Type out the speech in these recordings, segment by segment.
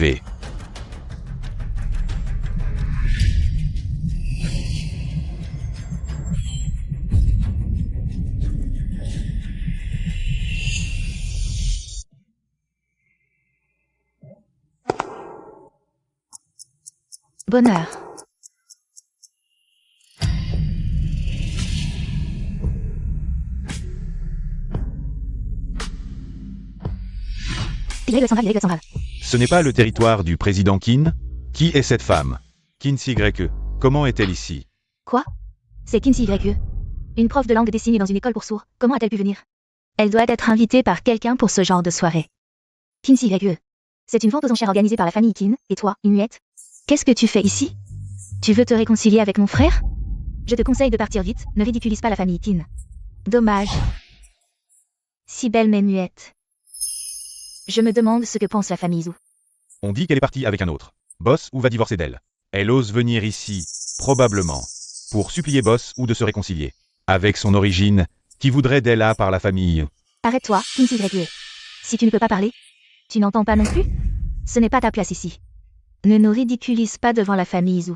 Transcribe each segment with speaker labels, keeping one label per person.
Speaker 1: V.
Speaker 2: Bonheur. Y.
Speaker 1: Ce n'est pas le territoire du président Qin? Qui est cette femme? Kinsey Greke. Comment est-elle ici?
Speaker 2: Quoi? C'est Kinsey Y. Une prof de langue des signes dans une école pour sourds. Comment a-t-elle pu venir? Elle doit être invitée par quelqu'un pour ce genre de soirée. Kinsey Y. C'est une vente aux enchères organisée par la famille Qin, et toi, une muette? Qu'est-ce que tu fais ici? Tu veux te réconcilier avec mon frère? Je te conseille de partir vite, ne ridiculise pas la famille Qin. Dommage. Si belle mais muette. Je me demande ce que pense la famille Zhu.
Speaker 1: On dit qu'elle est partie avec un autre. Boss ou va divorcer d'elle. Elle ose venir ici, probablement, pour supplier Boss ou de se réconcilier. Avec son origine, qui voudrait d'elle par la famille.
Speaker 2: Arrête-toi, Kinsey Y. Si tu ne peux pas parler, tu n'entends pas non plus? Ce n'est pas ta place ici. Ne nous ridiculise pas devant la famille Zhu.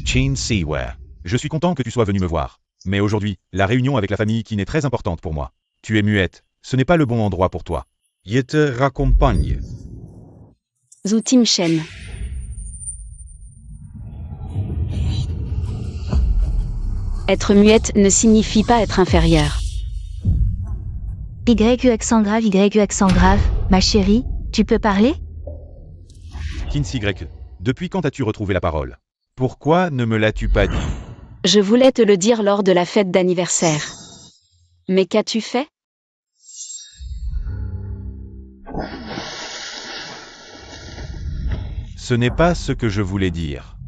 Speaker 1: Qin Siware. Je suis content que tu sois venu me voir. Mais aujourd'hui, la réunion avec la famille Qin est très importante pour moi. Tu es muette, ce n'est pas le bon endroit pour toi. Je te raccompagne.
Speaker 3: Zhu Timshen. Être muette ne signifie pas être inférieure.
Speaker 2: Y accent grave, ma chérie, tu peux parler?
Speaker 1: Kinsey Greke. Depuis quand as-tu retrouvé la parole? Pourquoi ne me l'as-tu pas dit?
Speaker 3: Je voulais te le dire lors de la fête d'anniversaire. Mais qu'as-tu fait?
Speaker 1: Ce n'est pas ce que je voulais dire.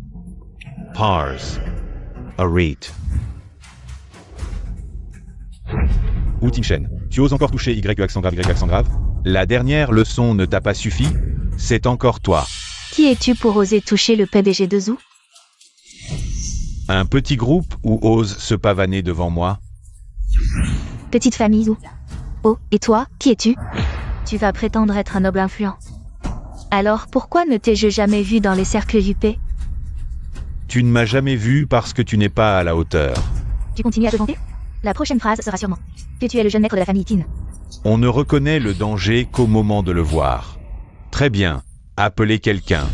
Speaker 1: Parse. Arrête. Ou Timshen, tu oses encore toucher Y accent grave? La dernière leçon ne t'a pas suffi? C'est encore toi.
Speaker 2: Qui es-tu pour oser toucher le PDG de Zhu?
Speaker 1: Un petit groupe où ose se pavaner devant moi?
Speaker 2: Petite famille Zhu. Oh, et toi, qui es-tu? Tu vas prétendre être un noble influent. Alors pourquoi ne t'ai-je jamais vu dans les cercles UP?
Speaker 1: Tu ne m'as jamais vu parce que tu n'es pas à la hauteur.
Speaker 2: Tu continues à te vanter? La prochaine phrase sera sûrement que tu es le jeune maître de la famille Qin.
Speaker 1: On ne reconnaît le danger qu'au moment de le voir. Très bien. Appelez quelqu'un.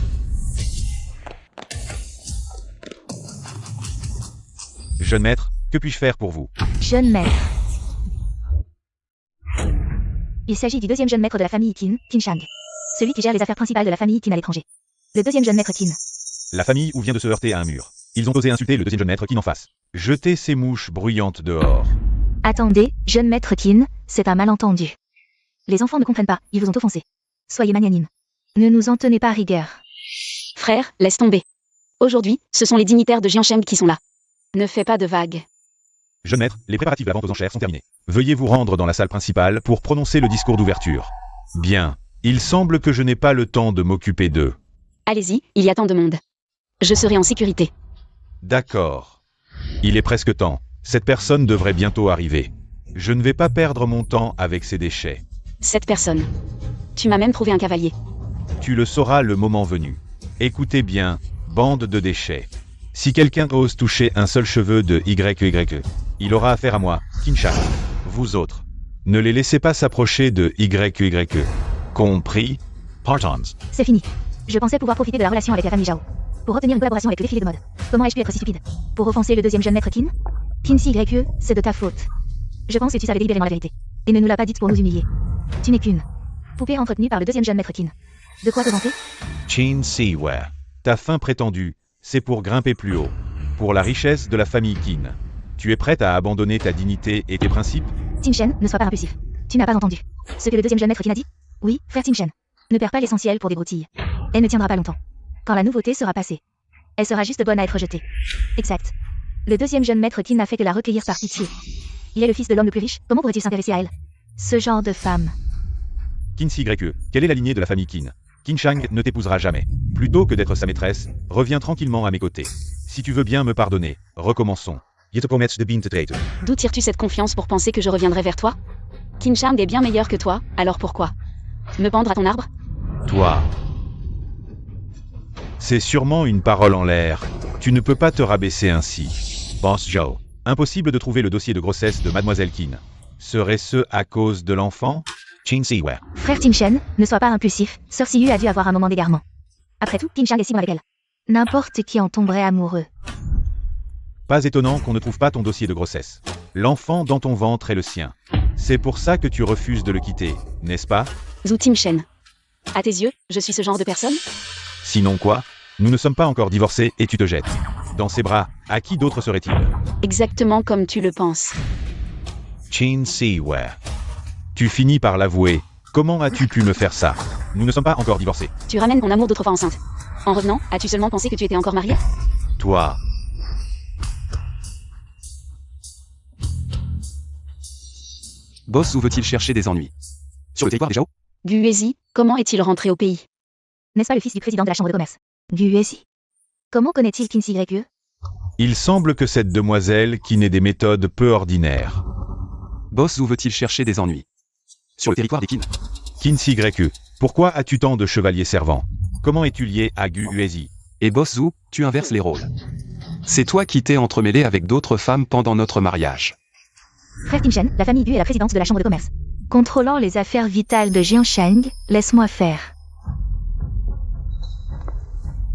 Speaker 1: Jeune maître, que puis-je faire pour vous?
Speaker 2: Jeune maître. Il s'agit du deuxième jeune maître de la famille Qin, Qin Shang. Celui qui gère les affaires principales de la famille Qin à l'étranger. Le deuxième jeune maître Qin.
Speaker 1: La famille où vient de se heurter à un mur. Ils ont osé insulter le deuxième jeune maître Qin en face. Jetez ces mouches bruyantes dehors.
Speaker 2: Attendez, jeune maître Qin, c'est un malentendu. Les enfants ne comprennent pas, ils vous ont offensé. Soyez magnanime. Ne nous en tenez pas rigueur.
Speaker 3: Frère, laisse tomber. Aujourd'hui, ce sont les dignitaires de Jiansheng qui sont là. Ne fais pas de vagues.
Speaker 1: Jeune maître, les préparatifs de la vente aux enchères sont terminés. Veuillez vous rendre dans la salle principale pour prononcer le discours d'ouverture. Bien. Il semble que je n'ai pas le temps de m'occuper d'eux.
Speaker 3: Allez-y, il y a tant de monde. Je serai en sécurité.
Speaker 1: D'accord. Il est presque temps. Cette personne devrait bientôt arriver. Je ne vais pas perdre mon temps avec ces déchets.
Speaker 3: Cette personne. Tu m'as même trouvé un cavalier.
Speaker 1: Tu le sauras le moment venu. Écoutez bien, bande de déchets. Si quelqu'un ose toucher un seul cheveu de YY, il aura affaire à moi, Qin Shang. Vous autres, ne les laissez pas s'approcher de YY. Compris? Partons.
Speaker 2: C'est fini. Je pensais pouvoir profiter de la relation avec la famille Zhao. Pour obtenir une collaboration avec le défilé de mode. Comment ai-je pu être si stupide? Pour offenser le deuxième jeune maître Qin? Kinsey Y, c'est de ta faute. Je pense que tu savais délibérément la vérité. Et ne nous l'as pas dite pour nous humilier. Tu n'es qu'une poupée entretenue par le deuxième jeune maître Qin. De quoi te vanter?
Speaker 1: Qin Siware. Ta fin prétendue, c'est pour grimper plus haut. Pour la richesse de la famille Qin. Tu es prête à abandonner ta dignité et tes principes?
Speaker 2: Timshen, ne sois pas impulsif. Tu n'as pas entendu ce que le deuxième jeune maître Qin a dit? Oui, frère Timshen. Ne perds pas l'essentiel pour des broutilles. Elle ne tiendra pas longtemps. Quand la nouveauté sera passée, elle sera juste bonne à être jetée. Exact. Le deuxième jeune maître Qin n'a fait que la recueillir par pitié. Il est le fils de l'homme le plus riche, comment pourrait-il s'intéresser à elle? Ce genre de femme.
Speaker 1: Kinsey Greke, quelle est la lignée de la famille Qin? Qin Shang ne t'épousera jamais. Plutôt que d'être sa maîtresse, reviens tranquillement à mes côtés. Si tu veux bien me pardonner, recommençons.
Speaker 3: D'où tires-tu cette confiance pour penser que je reviendrai vers toi? Qin Shang est bien meilleur que toi, alors pourquoi me pendre à ton arbre?
Speaker 1: Toi. C'est sûrement une parole en l'air. Tu ne peux pas te rabaisser ainsi. Boss Joe. Impossible de trouver le dossier de grossesse de Mademoiselle Qin. Serait-ce à cause de l'enfant? Qin Siwei.
Speaker 2: Frère Tim Shen, ne sois pas impulsif, Sœur Siyu a dû avoir un moment d'égarement. Après tout, Qin Shang est si bon avec elle. N'importe qui en tomberait amoureux.
Speaker 1: Pas étonnant qu'on ne trouve pas ton dossier de grossesse. L'enfant dans ton ventre est le sien. C'est pour ça que tu refuses de le quitter, n'est-ce pas?
Speaker 3: Zhu Tim Shen. À tes yeux, je suis ce genre de personne?
Speaker 1: Sinon quoi? Nous ne sommes pas encore divorcés et tu te jettes. Dans ses bras, à qui d'autre serait-il?
Speaker 3: Exactement comme tu le penses.
Speaker 1: Qin Siwei. Tu finis par l'avouer. Comment as-tu pu me faire ça? Nous ne sommes pas encore divorcés.
Speaker 3: Tu ramènes ton amour d'autrefois enceinte. En revenant, as-tu seulement pensé que tu étais encore marié?
Speaker 1: Toi.
Speaker 4: Boss, où veut-il chercher des ennuis? Sur le territoire des Zhao?
Speaker 3: Guezi, comment est-il rentré au pays?
Speaker 2: N'est-ce pas le fils du président de la chambre de commerce? Guezi. Comment connaît-il Qin Siwei?
Speaker 1: Il semble que cette demoiselle qui n'ait des méthodes peu ordinaires.
Speaker 4: Boss, où veut-il chercher des ennuis? Sur le territoire des Qin?
Speaker 1: Qin Siwei. Pourquoi as-tu tant de chevaliers servants? Comment es-tu lié à Guezi?
Speaker 4: Et Boss Zhu, tu inverses les rôles. C'est toi qui t'es entremêlé avec d'autres femmes pendant notre mariage.
Speaker 2: Frère Tim Shen, la famille Gu est la présidente de la chambre de commerce. Contrôlant les affaires vitales de Jiansheng, laisse-moi faire.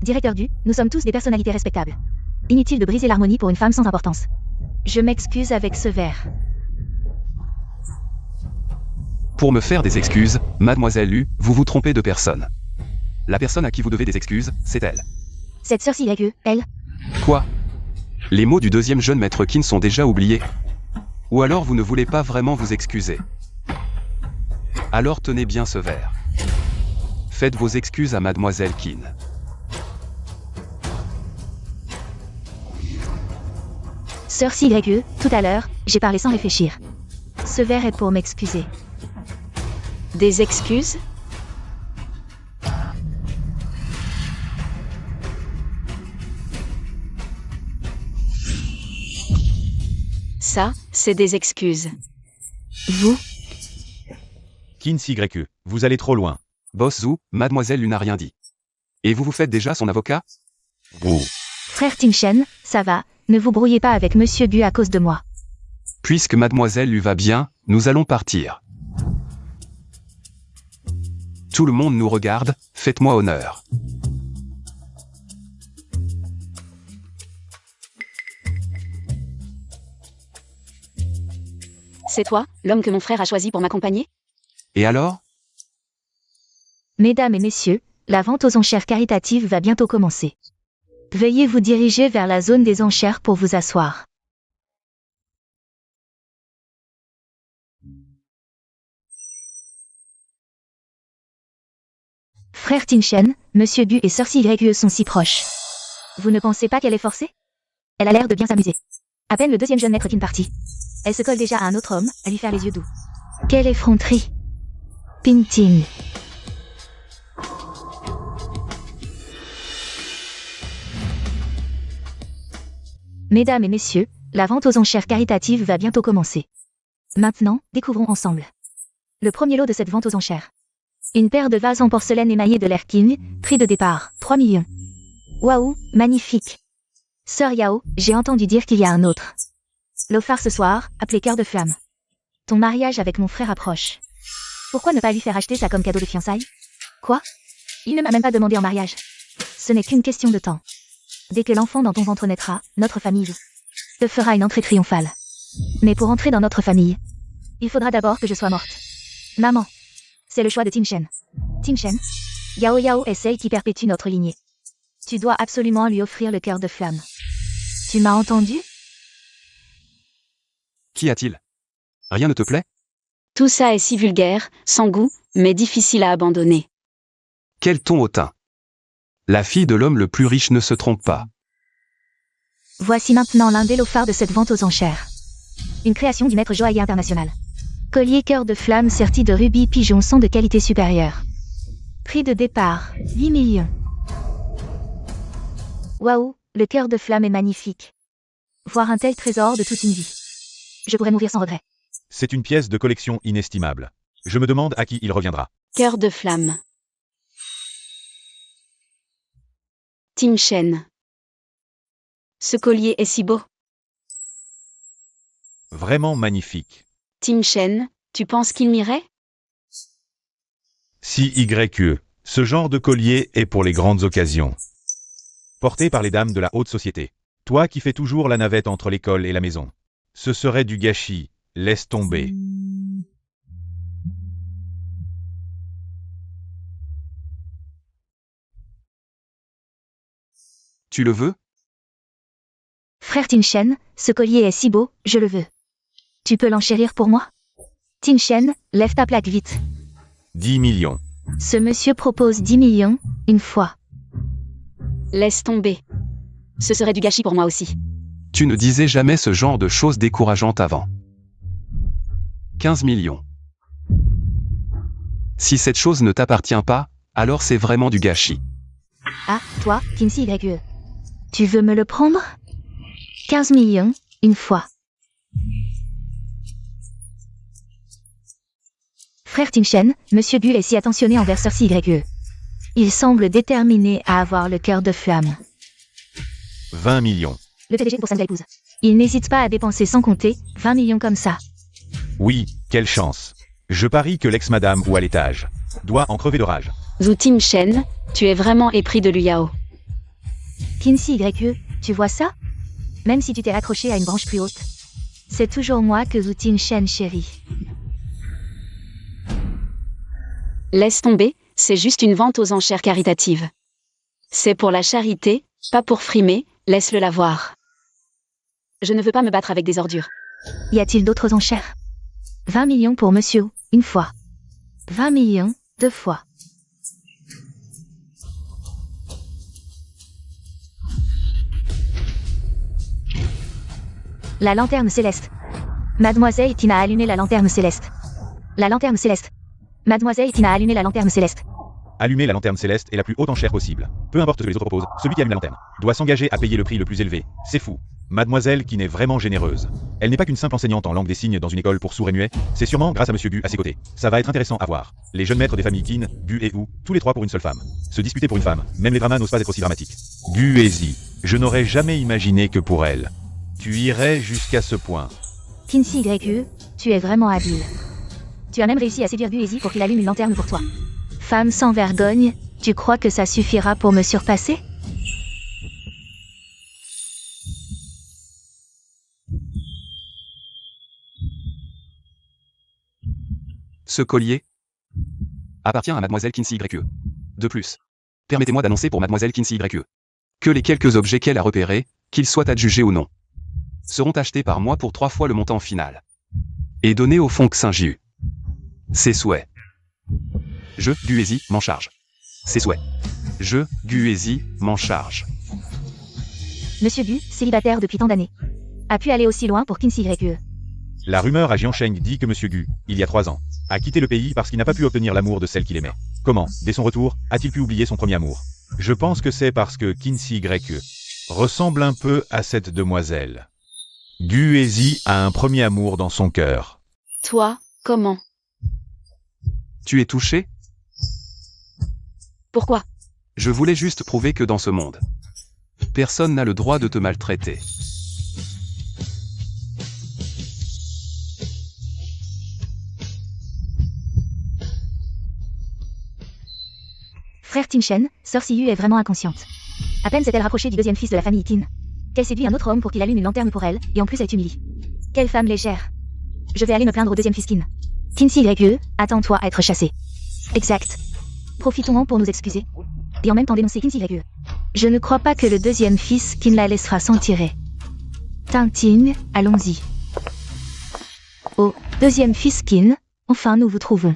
Speaker 2: Directeur Gu, nous sommes tous des personnalités respectables. Inutile de briser l'harmonie pour une femme sans importance. Je m'excuse avec ce verre.
Speaker 4: Pour me faire des excuses, Mademoiselle Lu, vous vous trompez de personne. La personne à qui vous devez des excuses, c'est elle.
Speaker 2: Cette sœur Siwei, elle.
Speaker 4: Quoi? Les mots du deuxième jeune maître Qin sont déjà oubliés? Ou alors vous ne voulez pas vraiment vous excuser? Alors tenez bien ce verre. Faites vos excuses à Mademoiselle Qin.
Speaker 2: Sœur Siwei, tout à l'heure, j'ai parlé sans réfléchir. Ce verre est pour m'excuser.
Speaker 3: Des excuses? Ça, c'est des excuses.
Speaker 2: Vous?
Speaker 1: Qin Siwei. Vous allez trop loin.
Speaker 4: Boss Zhu, Mademoiselle Lu n'a rien dit. Et vous vous faites déjà son avocat?
Speaker 1: Oh.
Speaker 2: Frère Tim Shen, ça va, ne vous brouillez pas avec Monsieur Gu à cause de moi.
Speaker 4: Puisque Mademoiselle Lu va bien, nous allons partir. Tout le monde nous regarde, faites-moi honneur.
Speaker 3: C'est toi, l'homme que mon frère a choisi pour m'accompagner?
Speaker 4: Et alors?
Speaker 2: Mesdames et messieurs, la vente aux enchères caritatives va bientôt commencer. Veuillez vous diriger vers la zone des enchères pour vous asseoir. Frère Tim Shen, Monsieur Gu et Sœur Siwei sont si proches. Vous ne pensez pas qu'elle est forcée? Elle a l'air de bien s'amuser. À peine le deuxième jeune maître Qin parti. Elle se colle déjà à un autre homme, à lui faire les yeux doux. Quelle effronterie! Pinting. Mesdames et messieurs, la vente aux enchères caritatives va bientôt commencer. Maintenant, découvrons ensemble le premier lot de cette vente aux enchères. Une paire de vases en porcelaine émaillée de l'air Qin, prix de départ, 3 millions. Waouh, magnifique. Sœur Yao, j'ai entendu dire qu'il y a un autre. L'offre ce soir, appelé cœur de flamme. Ton mariage avec mon frère approche. Pourquoi ne pas lui faire acheter ça comme cadeau de fiançailles? Quoi? Il ne m'a même pas demandé en mariage. Ce n'est qu'une question de temps. Dès que l'enfant dans ton ventre naîtra, notre famille te fera une entrée triomphale. Mais pour entrer dans notre famille, il faudra d'abord que je sois morte. Maman. C'est le choix de Tim Shen. Tim Shen, Yao Yao est celle qui perpétue notre lignée. Tu dois absolument lui offrir le cœur de flamme. Tu m'as entendu?
Speaker 4: Qu'y a-t-il? Rien ne te plaît?
Speaker 3: Tout ça est si vulgaire, sans goût, mais difficile à abandonner.
Speaker 4: Quel ton hautain! La fille de l'homme le plus riche ne se trompe pas.
Speaker 2: Voici maintenant l'un des lots phares de cette vente aux enchères. Une création du maître joaillier international. Collier cœur de flamme serti de rubis pigeon sont de qualité supérieure. Prix de départ, 8 millions. Waouh, le cœur de flamme est magnifique. Voir un tel trésor de toute une vie. Je pourrais mourir sans regret.
Speaker 1: C'est une pièce de collection inestimable. Je me demande à qui il reviendra.
Speaker 3: Cœur de flamme. Tim Shen. Ce collier est si beau.
Speaker 1: Vraiment magnifique.
Speaker 3: Tim Shen, tu penses qu'il m'irait?
Speaker 1: Si YE, ce genre de collier est pour les grandes occasions. Porté par les dames de la haute société. Toi qui fais toujours la navette entre l'école et la maison. Ce serait du gâchis, laisse tomber.
Speaker 4: Tu le veux?
Speaker 2: Frère Tin Shen, ce collier est si beau, je le veux. Tu peux l'enchérir pour moi? Tin Shen, lève ta plaque vite.
Speaker 1: 10 millions.
Speaker 2: Ce monsieur propose 10 millions, une fois.
Speaker 3: Laisse tomber. Ce serait du gâchis pour moi aussi.
Speaker 4: Tu ne disais jamais ce genre de choses décourageantes avant. 15 millions. Si cette chose ne t'appartient pas, alors c'est vraiment du gâchis.
Speaker 2: Ah, toi, Kinsey YE. Tu veux me le prendre? 15 millions, une fois. Frère Tin Shen, Monsieur Gu est si attentionné envers Cersei YE. Il semble déterminé à avoir le cœur de flamme.
Speaker 1: 20 millions.
Speaker 2: Le PDG pour sa nouvelle épouse. Il n'hésite pas à dépenser sans compter, 20 millions comme ça.
Speaker 1: Oui, quelle chance. Je parie que l'ex-madame ou à l'étage doit en crever de rage.
Speaker 3: Zhu Tim Shen, tu es vraiment épris de Luyao.
Speaker 2: Kinsey YE, tu vois ça? Même si tu t'es raccroché à une branche plus haute. C'est toujours moi que Zhu Tin Shen chérie.
Speaker 3: Laisse tomber, c'est juste une vente aux enchères caritatives. C'est pour la charité, pas pour frimer, laisse-le la voir. Je ne veux pas me battre avec des ordures.
Speaker 2: Y a-t-il d'autres enchères? 20 millions pour monsieur, une fois. 20 millions, deux fois. La lanterne céleste. Mademoiselle Tina a allumé la lanterne céleste. La lanterne céleste. Mademoiselle Tina a allumé la lanterne céleste.
Speaker 1: Allumer la lanterne céleste est la plus haute enchère possible. Peu importe ce que les autres proposent, celui qui allume la lanterne doit s'engager à payer le prix le plus élevé. C'est fou. Mademoiselle qui n'est vraiment généreuse. Elle n'est pas qu'une simple enseignante en langue des signes dans une école pour sourds et muets, c'est sûrement grâce à Monsieur Gu à ses côtés. Ça va être intéressant à voir. Les jeunes maîtres des familles Qin, Gu et Wu, tous les trois pour une seule femme. Se disputer pour une femme, même les dramas n'osent pas être aussi dramatiques. Gu et Zi, je n'aurais jamais imaginé que pour elle. Tu irais jusqu'à ce point.
Speaker 2: Kinsey YE, tu es vraiment habile. Tu as même réussi à séduire Gu et Zi pour qu'il allume une lanterne pour toi. Femme sans vergogne, tu crois que ça suffira pour me surpasser?
Speaker 4: Ce collier appartient à Mademoiselle Kinsey YE. De plus, permettez-moi d'annoncer pour Mademoiselle Kinsey YE que les quelques objets qu'elle a repérés, qu'ils soient adjugés ou non, seront achetés par moi pour 3 fois le montant final et donnés au fonds Xinjiu. Ses souhaits. Je, Gu et Zi, m'en charge. Ses souhaits. Je, Gu et Zi, m'en charge.
Speaker 2: Monsieur Gu, célibataire depuis tant d'années, a pu aller aussi loin pour Kinsey YE.
Speaker 1: La rumeur à Jiansheng dit que Monsieur Gu, il y a 3 ans, a quitté le pays parce qu'il n'a pas pu obtenir l'amour de celle qu'il aimait. Comment, dès son retour, a-t-il pu oublier son premier amour? Je pense que c'est parce que Kinsey YE ressemble un peu à cette demoiselle. Gu et Zi a un premier amour dans son cœur.
Speaker 3: Toi, comment?
Speaker 4: Tu es touché?
Speaker 3: Pourquoi?
Speaker 4: Je voulais juste prouver que dans ce monde, personne n'a le droit de te maltraiter.
Speaker 2: Frère Tin Shen, Cersei Yu est vraiment inconsciente. À peine s'est-elle rapprochée du deuxième fils de la famille Qin, qu'elle séduit un autre homme pour qu'il allume une lanterne pour elle, et en plus elle t'humilie. Quelle femme légère. Je vais aller me plaindre au deuxième fils Qin. Kinsey YE, attends-toi à être chassé. Exact. Profitons-en pour nous excuser. Et en même temps dénoncer Kinsey YE. Je ne crois pas que le deuxième fils Qin la laissera s'en tirer. Tintin, allons-y. Oh, deuxième fils Qin, enfin nous vous trouvons.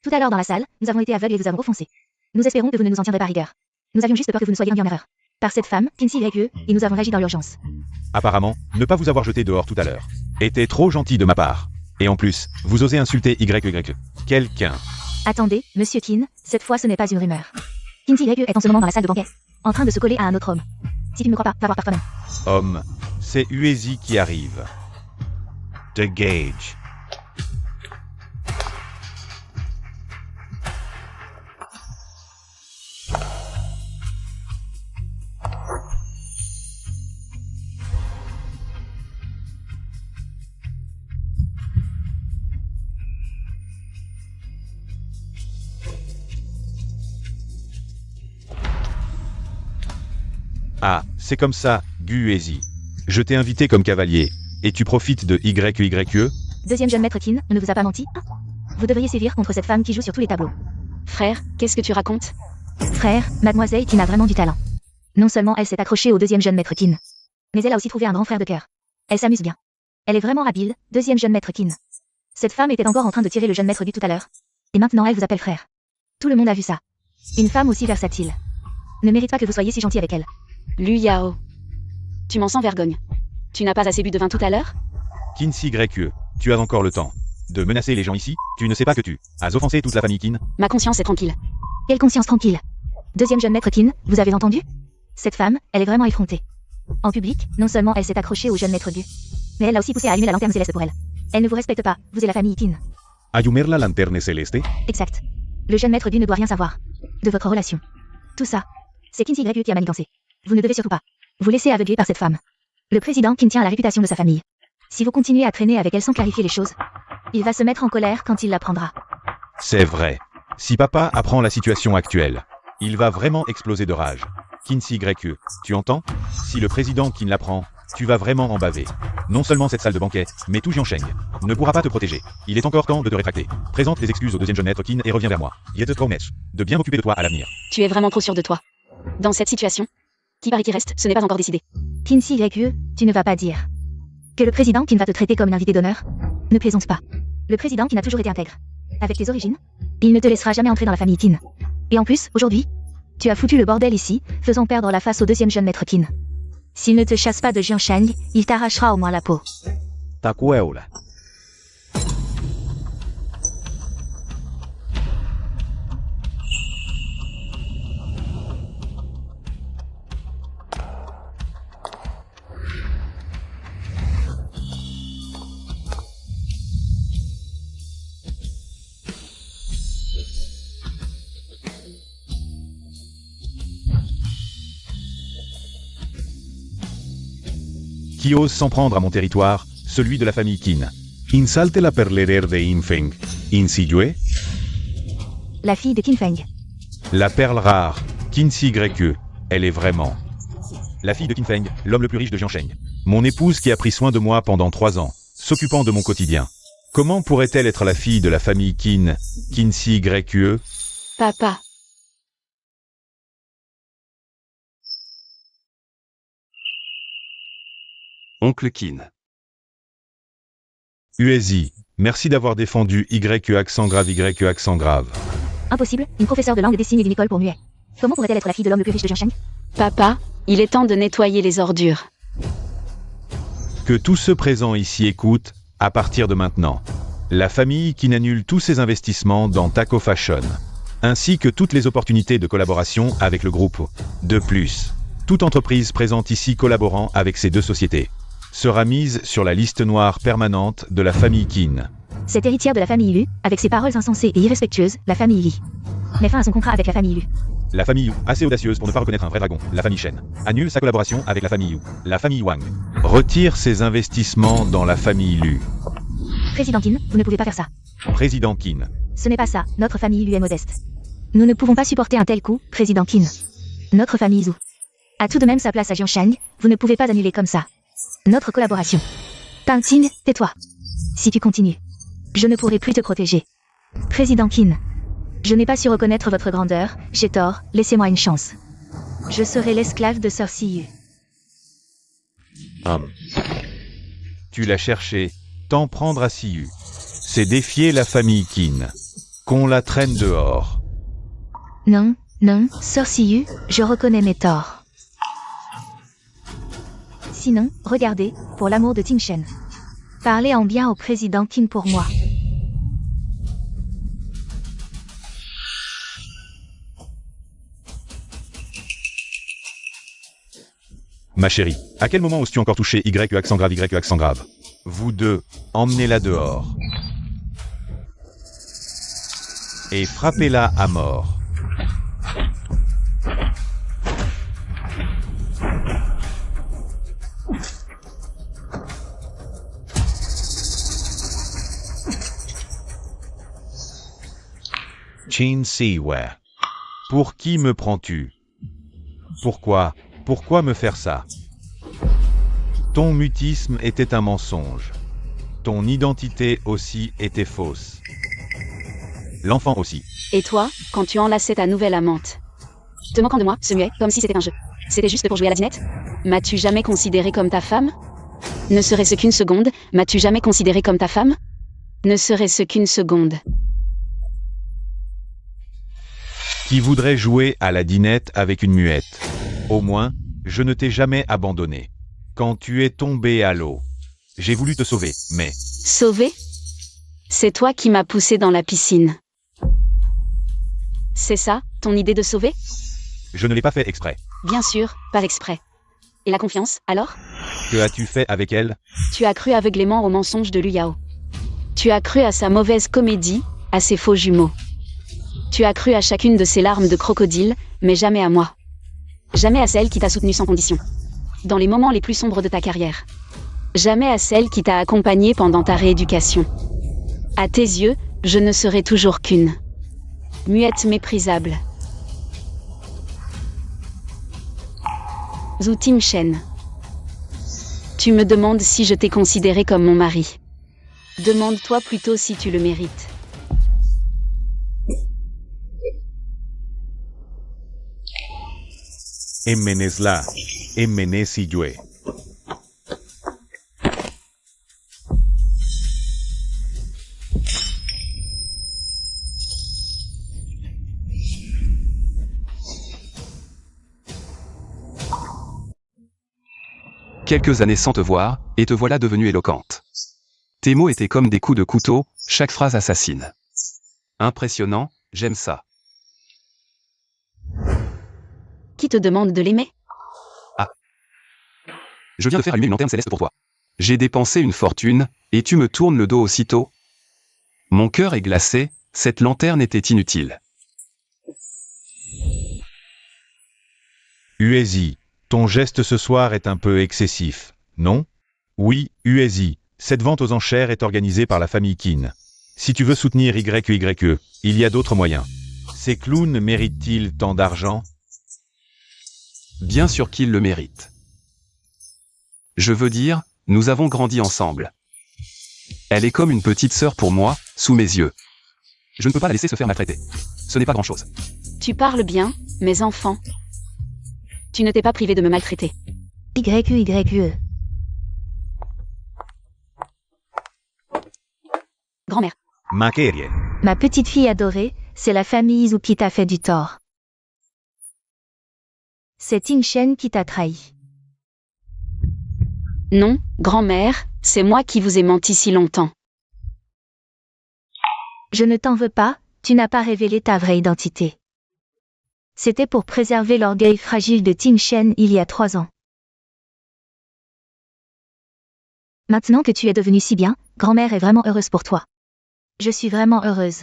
Speaker 2: Tout à l'heure dans la salle, nous avons été aveugles et vous avons offensé. Nous espérons que vous ne nous en tiendrez pas rigueur. Nous avions juste peur que vous ne soyez induit en erreur. Par cette femme, Kinsey YE, et nous avons agi dans l'urgence.
Speaker 1: Apparemment, ne pas vous avoir jeté dehors tout à l'heure était trop gentil de ma part. Et en plus, vous osez insulter YE. Quelqu'un.
Speaker 2: Attendez, monsieur Qin, cette fois ce n'est pas une rumeur. Kinsey YE est en ce moment dans la salle de banquet, en train de se coller à un autre homme. Si tu ne me crois pas, va voir par toi-même.
Speaker 1: Homme, c'est Uezi qui arrive. The Gage. Ah, c'est comme ça, Guezi. Je t'ai invité comme cavalier, et tu profites de YYE?
Speaker 2: Deuxième jeune maître Kin ne vous a pas menti? Vous devriez sévir contre cette femme qui joue sur tous les tableaux.
Speaker 3: Frère, qu'est-ce que tu racontes?
Speaker 2: Frère, mademoiselle Kin a vraiment du talent. Non seulement elle s'est accrochée au deuxième jeune maître Kin, mais elle a aussi trouvé un grand frère de cœur. Elle s'amuse bien. Elle est vraiment habile, deuxième jeune maître Kin. Cette femme était encore en train de tirer le jeune maître du tout à l'heure. Et maintenant elle vous appelle frère. Tout le monde a vu ça. Une femme aussi versatile ne mérite pas que vous soyez si gentil avec elle.
Speaker 3: Lu Yao. Tu m'en sens vergogne. Tu n'as pas assez bu de vin tout à l'heure?
Speaker 1: YE, tu as encore le temps de menacer les gens ici? Tu ne sais pas que tu as offensé toute la famille Kin?
Speaker 3: Ma conscience est tranquille.
Speaker 2: Quelle conscience tranquille. Deuxième jeune maître Kin, vous avez entendu? Cette femme, elle est vraiment effrontée. En public, non seulement elle s'est accrochée au jeune maître Gu, mais elle l'a aussi poussé à allumer la lanterne céleste pour elle. Elle ne vous respecte pas, vous et la famille Kin.
Speaker 1: Allumer la lanterne céleste?
Speaker 2: Exact. Le jeune maître Gu ne doit rien savoir de votre relation. Tout ça, c'est Kin YE qui a manigancé. Vous ne devez surtout pas vous laisser aveugler par cette femme. Le président Kin tient à la réputation de sa famille. Si vous continuez à traîner avec elle sans clarifier les choses, il va se mettre en colère quand il l'apprendra.
Speaker 1: C'est vrai. Si papa apprend la situation actuelle, il va vraiment exploser de rage. YE, tu entends? Si le président Kin l'apprend, tu vas vraiment en baver. Non seulement cette salle de banquet, mais tout Jiansheng ne pourra pas te protéger. Il est encore temps de te rétracter. Présente tes excuses au deuxième jeune maître Kin et reviens vers moi. Je te promets de bien m'occuper de toi à l'avenir.
Speaker 3: Tu es vraiment trop sûr de toi. Dans cette situation, qui parie qui reste, ce n'est pas encore décidé.
Speaker 2: Kin YE, tu ne vas pas dire que le président Kin va te traiter comme une invitée d'honneur? Ne plaisante pas. Le président Kin a toujours été intègre. Avec tes origines, il ne te laissera jamais entrer dans la famille Kin. Et en plus, aujourd'hui, tu as foutu le bordel ici, faisant perdre la face au deuxième jeune maître Kin. S'il ne te chasse pas de Jiansheng, il t'arrachera au moins la peau.
Speaker 1: Takueola. Qui ose s'en prendre à mon territoire, celui de la famille Kin? Insalte la perlerer de Infeng. Insiyue?
Speaker 2: La fille de Qin Feng.
Speaker 1: La perle rare, YE, elle est vraiment la fille de Qin Feng, l'homme le plus riche de Jiansheng. Mon épouse qui a pris soin de moi pendant 3 ans, s'occupant de mon quotidien. Comment pourrait-elle être la fille de la famille Kin? YE?
Speaker 3: Papa.
Speaker 4: Oncle Kin.
Speaker 1: Uezi, merci d'avoir défendu YE accent grave.
Speaker 2: Impossible, une professeure de langue des signes d'une école pour muets. Comment pourrait-elle être la fille de l'homme le plus riche de Jiansheng?
Speaker 3: Papa, il est temps de nettoyer les ordures.
Speaker 1: Que tous ceux présents ici écoutent, à partir de maintenant. La famille Kin annule tous ses investissements dans Taco Fashion, ainsi que toutes les opportunités de collaboration avec le groupe. De plus, toute entreprise présente ici collaborant avec ces deux sociétés sera mise sur la liste noire permanente de la famille Kin.
Speaker 2: Cette héritière de la famille Lu, avec ses paroles insensées et irrespectueuses, la famille Li, met fin à son contrat avec la famille Lu.
Speaker 1: La famille Yu, assez audacieuse pour ne pas reconnaître un vrai dragon, la famille Shen, annule sa collaboration avec la famille Yu. La famille Wang retire ses investissements dans la famille Lu.
Speaker 2: Président Qin, vous ne pouvez pas faire ça.
Speaker 1: Président Qin.
Speaker 2: Ce n'est pas ça, notre famille Lu est modeste. Nous ne pouvons pas supporter un tel coup, Président Qin. Notre famille Zhu a tout de même sa place à Jiansheng, vous ne pouvez pas annuler comme ça notre collaboration. Tang Qin, tais-toi. Si tu continues, je ne pourrai plus te protéger. Président Qin, je n'ai pas su reconnaître votre grandeur, j'ai tort, laissez-moi une chance. Je serai l'esclave de Sir Siyu.
Speaker 1: Tu l'as cherché, t'en prendre à Siyu. C'est défier la famille Qin. Qu'on la traîne dehors.
Speaker 2: Non, non, Sir Siyu, je reconnais mes torts. Sinon, regardez, pour l'amour de Tingshen. Parlez en bien au président Qin pour moi.
Speaker 1: Ma chérie, à quel moment oses-tu encore toucher YE accent grave? Vous deux, emmenez-la dehors. Et frappez-la à mort. Qin Siwei. Pour qui me prends-tu? Pourquoi Pourquoi me faire ça? Ton mutisme était un mensonge. Ton identité aussi était fausse. L'enfant aussi.
Speaker 3: Et toi, quand tu enlaçais ta nouvelle amante? Te moquant de moi, ce muet, comme si c'était un jeu. C'était juste pour jouer à la dinette? M'as-tu jamais considéré comme ta femme? Ne serait-ce qu'une seconde, m'as-tu jamais considéré comme ta femme? Ne serait-ce qu'une seconde.
Speaker 1: Qui voudrait jouer à la dinette avec une muette? Au moins, je ne t'ai jamais abandonné. Quand tu es tombé à l'eau, j'ai voulu te sauver, mais...
Speaker 3: Sauvé? C'est toi qui m'as poussé dans la piscine. C'est ça, ton idée de sauver?
Speaker 1: Je ne l'ai pas fait exprès.
Speaker 3: Bien sûr, pas exprès. Et la confiance, alors?
Speaker 1: Que as-tu fait avec elle?
Speaker 3: Tu as cru aveuglément aux mensonges de Lu Yao. Tu as cru à sa mauvaise comédie, à ses faux jumeaux. Tu as cru à chacune de ses larmes de crocodile, mais jamais à moi. Jamais à celle qui t'a soutenu sans condition. Dans les moments les plus sombres de ta carrière. Jamais à celle qui t'a accompagné pendant ta rééducation. À tes yeux, je ne serai toujours qu'une muette méprisable. Zhu Timshen. Tu me demandes si je t'ai considéré comme mon mari. Demande-toi plutôt si tu le mérites.
Speaker 1: Emenesla, Emenesiyue.
Speaker 4: Quelques années sans te voir, et te voilà devenue éloquente. Tes mots étaient comme des coups de couteau, chaque phrase assassine. Impressionnant, j'aime ça.
Speaker 3: Qui te demande de l'aimer?
Speaker 4: Je viens de faire allumer une lanterne céleste pour toi. J'ai dépensé une fortune, et tu me tournes le dos aussitôt? Mon cœur est glacé, cette lanterne était inutile.
Speaker 1: Uezi, ton geste ce soir est un peu excessif, non? Oui, Uezi, cette vente aux enchères est organisée par la famille Qin. Si tu veux soutenir YYE, il y a d'autres moyens. Ces clowns méritent-ils tant d'argent?
Speaker 4: Bien sûr qu'il le mérite. Je veux dire, nous avons grandi ensemble. Elle est comme une petite sœur pour moi, sous mes yeux. Je ne peux pas la laisser se faire maltraiter. Ce n'est pas grand-chose.
Speaker 3: Tu parles bien, mes enfants. Tu ne t'es pas privé de me maltraiter.
Speaker 2: YYE.
Speaker 3: Grand-mère.
Speaker 1: Makerie.
Speaker 2: Ma petite fille adorée, c'est la famille Izu qui t'a fait du tort. C'est Timshen qui t'a trahi.
Speaker 3: Non, grand-mère, c'est moi qui vous ai menti si longtemps.
Speaker 2: Je ne t'en veux pas, tu n'as pas révélé ta vraie identité. C'était pour préserver l'orgueil fragile de Timshen il y a 3 ans. Maintenant que tu es devenue si bien, grand-mère est vraiment heureuse pour toi. Je suis vraiment heureuse.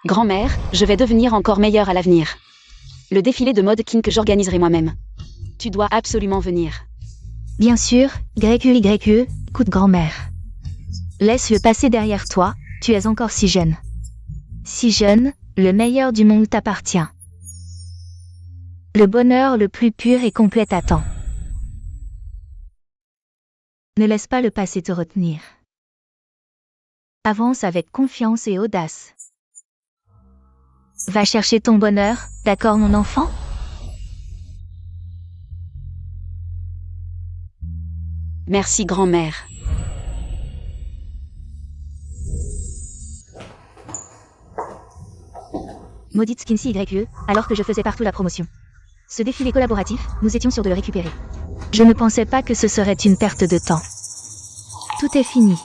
Speaker 3: Grand-mère, je vais devenir encore meilleure à l'avenir. Le défilé de mode King que j'organiserai moi-même. Tu dois absolument venir.
Speaker 2: Bien sûr, YYE, coup de grand-mère. Laisse le passé derrière toi, tu es encore si jeune. Si jeune, le meilleur du monde t'appartient. Le bonheur le plus pur et complet t'attend. Ne laisse pas le passé te retenir. Avance avec confiance et audace. Va chercher ton bonheur, d'accord mon enfant?
Speaker 3: Merci grand-mère.
Speaker 2: Maudite Skinsy YE, alors que je faisais partout la promotion. Ce défilé collaboratif, nous étions sûrs de le récupérer. Je ne pensais pas que ce serait une perte de temps. Tout est fini.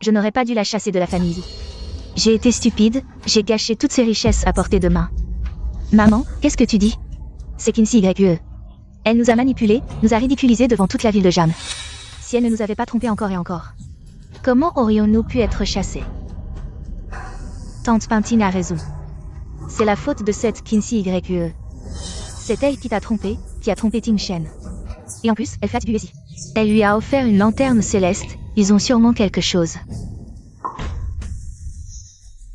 Speaker 2: Je n'aurais pas dû la chasser de la famille. J'ai été stupide, j'ai gâché toutes ces richesses à portée de main. Maman, qu'est-ce que tu dis? C'est Kinsey YE. Elle nous a manipulés, nous a ridiculisés devant toute la ville de Jam. Si elle ne nous avait pas trompés encore et encore. Comment aurions-nous pu être chassés? Tante Pintine a raison. C'est la faute de cette Kinsey YE. C'est elle qui t'a trompé, qui a trompé Timshen. Et en plus, elle flatte Uezi. Elle lui a offert une lanterne céleste, ils ont sûrement quelque chose.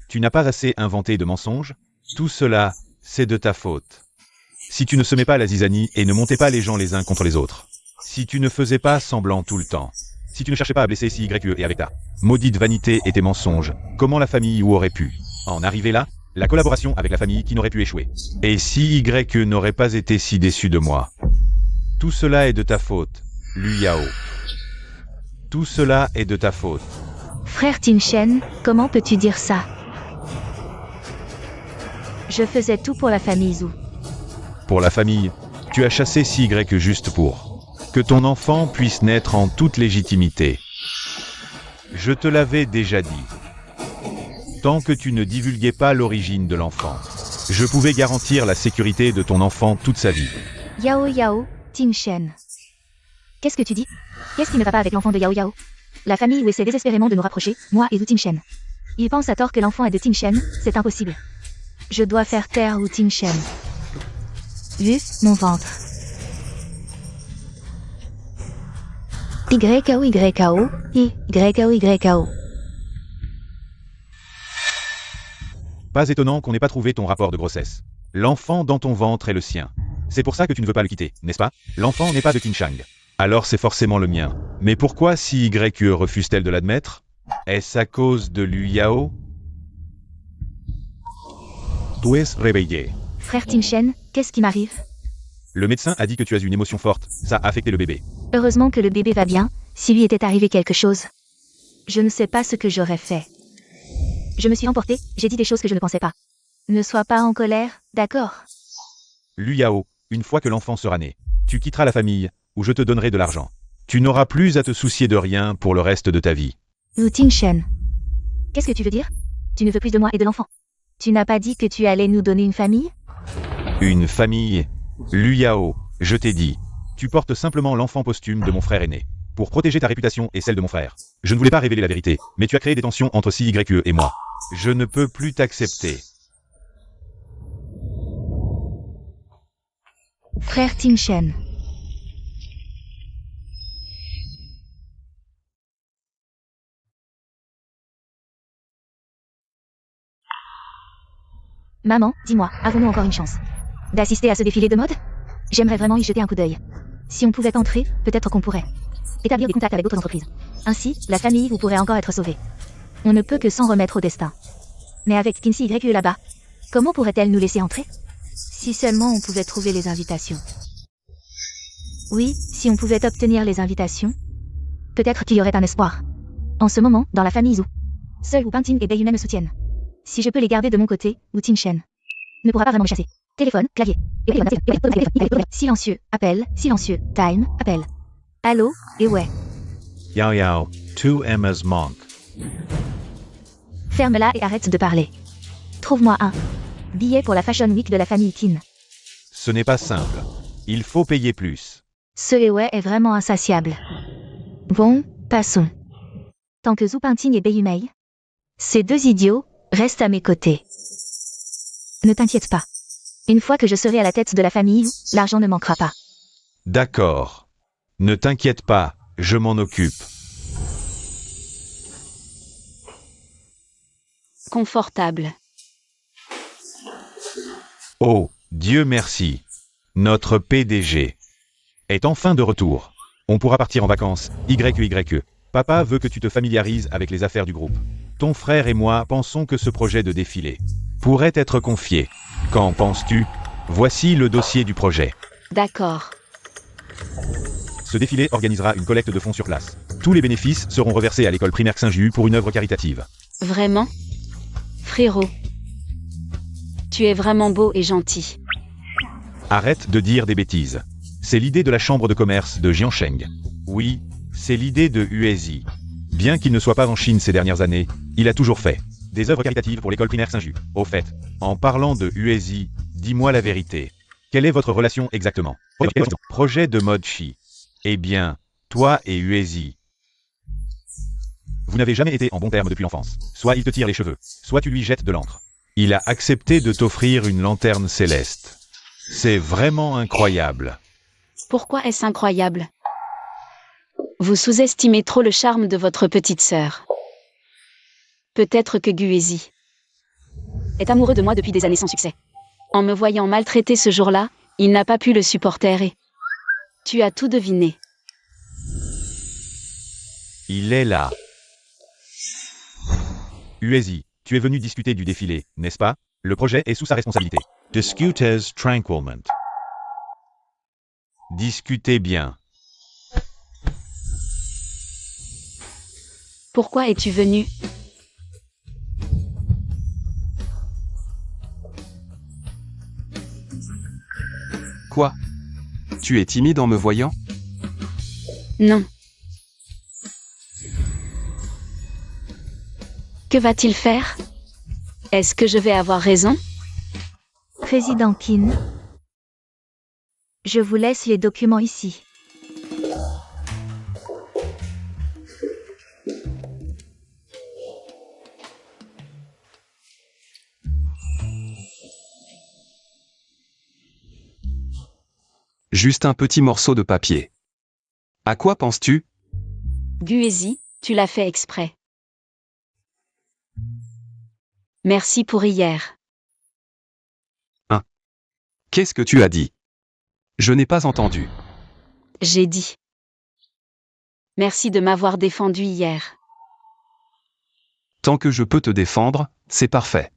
Speaker 1: Tu n'as pas assez inventé de mensonges? Tout cela, c'est de ta faute. Si tu ne semais pas la zizanie et ne montais pas les gens les uns contre les autres. Si tu ne faisais pas semblant tout le temps. Si tu ne cherchais pas à blesser CYE et avec ta maudite vanité et tes mensonges, comment la famille ou aurait pu en arriver là? La collaboration avec la famille qui n'aurait pu échouer. Et si YE n'aurait pas été si déçu de moi? Tout cela est de ta faute, Lu Yao. Tout cela est de ta faute.
Speaker 2: Frère Tin Shen, comment peux-tu dire ça? Je faisais tout pour la famille Zhu.
Speaker 1: Pour la famille, tu as chassé CY juste pour que ton enfant puisse naître en toute légitimité. Je te l'avais déjà dit. Tant que tu ne divulguais pas l'origine de l'enfant, je pouvais garantir la sécurité de ton enfant toute sa vie.
Speaker 2: Yao, Tin Shen. Qu'est-ce que tu dis? Qu'est-ce qui ne va pas avec l'enfant de Yao? La famille Wu essaie désespérément de nous rapprocher, moi et Zhu Tin Shen. Ils pensent à tort que l'enfant est de Tin Shen, c'est impossible. Je dois faire taire Wu Tin Shen. Vu mon ventre. YAO.
Speaker 1: Pas étonnant qu'on n'ait pas trouvé ton rapport de grossesse. L'enfant dans ton ventre est le sien. C'est pour ça que tu ne veux pas le quitter, n'est-ce pas? L'enfant n'est pas de Qinshang. Alors c'est forcément le mien. Mais pourquoi si YE refuse-t-elle de l'admettre? Est-ce à cause de Lu Yao? Tu es réveillé.
Speaker 2: Frère Tin Shen, qu'est-ce qui m'arrive?
Speaker 1: Le médecin a dit que tu as une émotion forte, ça a affecté le bébé.
Speaker 2: Heureusement que le bébé va bien, si lui était arrivé quelque chose. Je ne sais pas ce que j'aurais fait. Je me suis emportée, j'ai dit des choses que je ne pensais pas. Ne sois pas en colère, d'accord?
Speaker 1: Lu Yao, une fois que l'enfant sera né, tu quitteras la famille, ou je te donnerai de l'argent. Tu n'auras plus à te soucier de rien pour le reste de ta vie.
Speaker 2: Wu Tin Shen. Qu'est-ce que tu veux dire? Tu ne veux plus de moi et de l'enfant. Tu n'as pas dit que tu allais nous donner une famille?
Speaker 1: Une famille? Lu Yao, je t'ai dit. Tu portes simplement l'enfant posthume de mon frère aîné. Pour protéger ta réputation et celle de mon frère. Je ne voulais pas révéler la vérité, mais tu as créé des tensions entre CYE et moi. Je ne peux plus t'accepter.
Speaker 2: Frère Tin Shen. Maman, dis-moi, avons-nous encore une chance d'assister à ce défilé de mode? J'aimerais vraiment y jeter un coup d'œil. Si on pouvait entrer, peut-être qu'on pourrait établir des contacts avec d'autres entreprises. Ainsi, la famille vous pourrait encore être sauvée. On ne peut que s'en remettre au destin. Mais avec Kinsey YE là-bas, comment pourrait-elle nous laisser entrer? Si seulement on pouvait trouver les invitations. Oui, si on pouvait obtenir les invitations, peut-être qu'il y aurait un espoir. En ce moment, dans la famille Zhu, seuls Wu Pingting et Bei Yunai me soutiennent. Si je peux les garder de mon côté, Wu Tin Shen ne pourra pas vraiment me chasser. Téléphone, clavier. Silencieux, appel, silencieux, time, appel. Allô, et ouais.
Speaker 1: Yao, tu Emma's monk.
Speaker 2: Ferme-la et arrête de parler. Trouve-moi un billet pour la Fashion Week de la famille Qin.
Speaker 1: Ce n'est pas simple. Il faut payer plus.
Speaker 2: Ce Ewe est vraiment insatiable. Bon, passons. Tant que Zhu Pingting et Bei Yumei, ces deux idiots, restent à mes côtés. Ne t'inquiète pas. Une fois que je serai à la tête de la famille, l'argent ne manquera pas.
Speaker 1: D'accord. Ne t'inquiète pas, je m'en occupe.
Speaker 3: Confortable.
Speaker 1: Oh, Dieu merci. Notre PDG est enfin de retour. On pourra partir en vacances, YE. Papa veut que tu te familiarises avec les affaires du groupe. Ton frère et moi pensons que ce projet de défilé pourrait être confié. Qu'en penses-tu? Voici le dossier du projet.
Speaker 3: D'accord.
Speaker 1: Ce défilé organisera une collecte de fonds sur place. Tous les bénéfices seront reversés à l'école primaire Saint-Ju pour une œuvre caritative.
Speaker 3: Vraiment? Frérot. Tu es vraiment beau et gentil.
Speaker 1: Arrête de dire des bêtises. C'est l'idée de la chambre de commerce de Jiansheng. Oui, c'est l'idée de Uezi. Bien qu'il ne soit pas en Chine ces dernières années, il a toujours fait des œuvres caritatives pour l'école primaire Saint-Ju. Au fait, en parlant de Uezi, dis-moi la vérité. Quelle est votre relation exactement? Projet de mode chi. Eh bien, toi et Uezi, vous n'avez jamais été en bon terme depuis l'enfance. Soit il te tire les cheveux, soit tu lui jettes de l'encre. Il a accepté de t'offrir une lanterne céleste. C'est vraiment incroyable.
Speaker 3: Pourquoi est-ce incroyable? Vous sous-estimez trop le charme de votre petite sœur. Peut-être que Guezi est amoureux de moi depuis des années sans succès. En me voyant maltraiter ce jour-là, Il n'a pas pu le supporter et... Tu as tout deviné.
Speaker 1: Il est là. Uezi, tu es venu discuter du défilé, n'est-ce pas? Le projet est sous sa responsabilité. Discutez tranquillement. Discutez bien.
Speaker 3: Pourquoi es-tu venu?
Speaker 4: Quoi? Tu es timide en me voyant?
Speaker 3: Non. Que va-t-il faire? Est-ce que je vais avoir raison?
Speaker 2: Président Qin. Je vous laisse les documents ici.
Speaker 4: Juste un petit morceau de papier. À quoi penses-tu?
Speaker 3: Guezi, tu l'as fait exprès. Merci pour hier.
Speaker 4: Qu'est-ce que tu as dit? Je n'ai pas entendu.
Speaker 3: J'ai dit. Merci de m'avoir défendu hier.
Speaker 4: Tant que je peux te défendre, c'est parfait.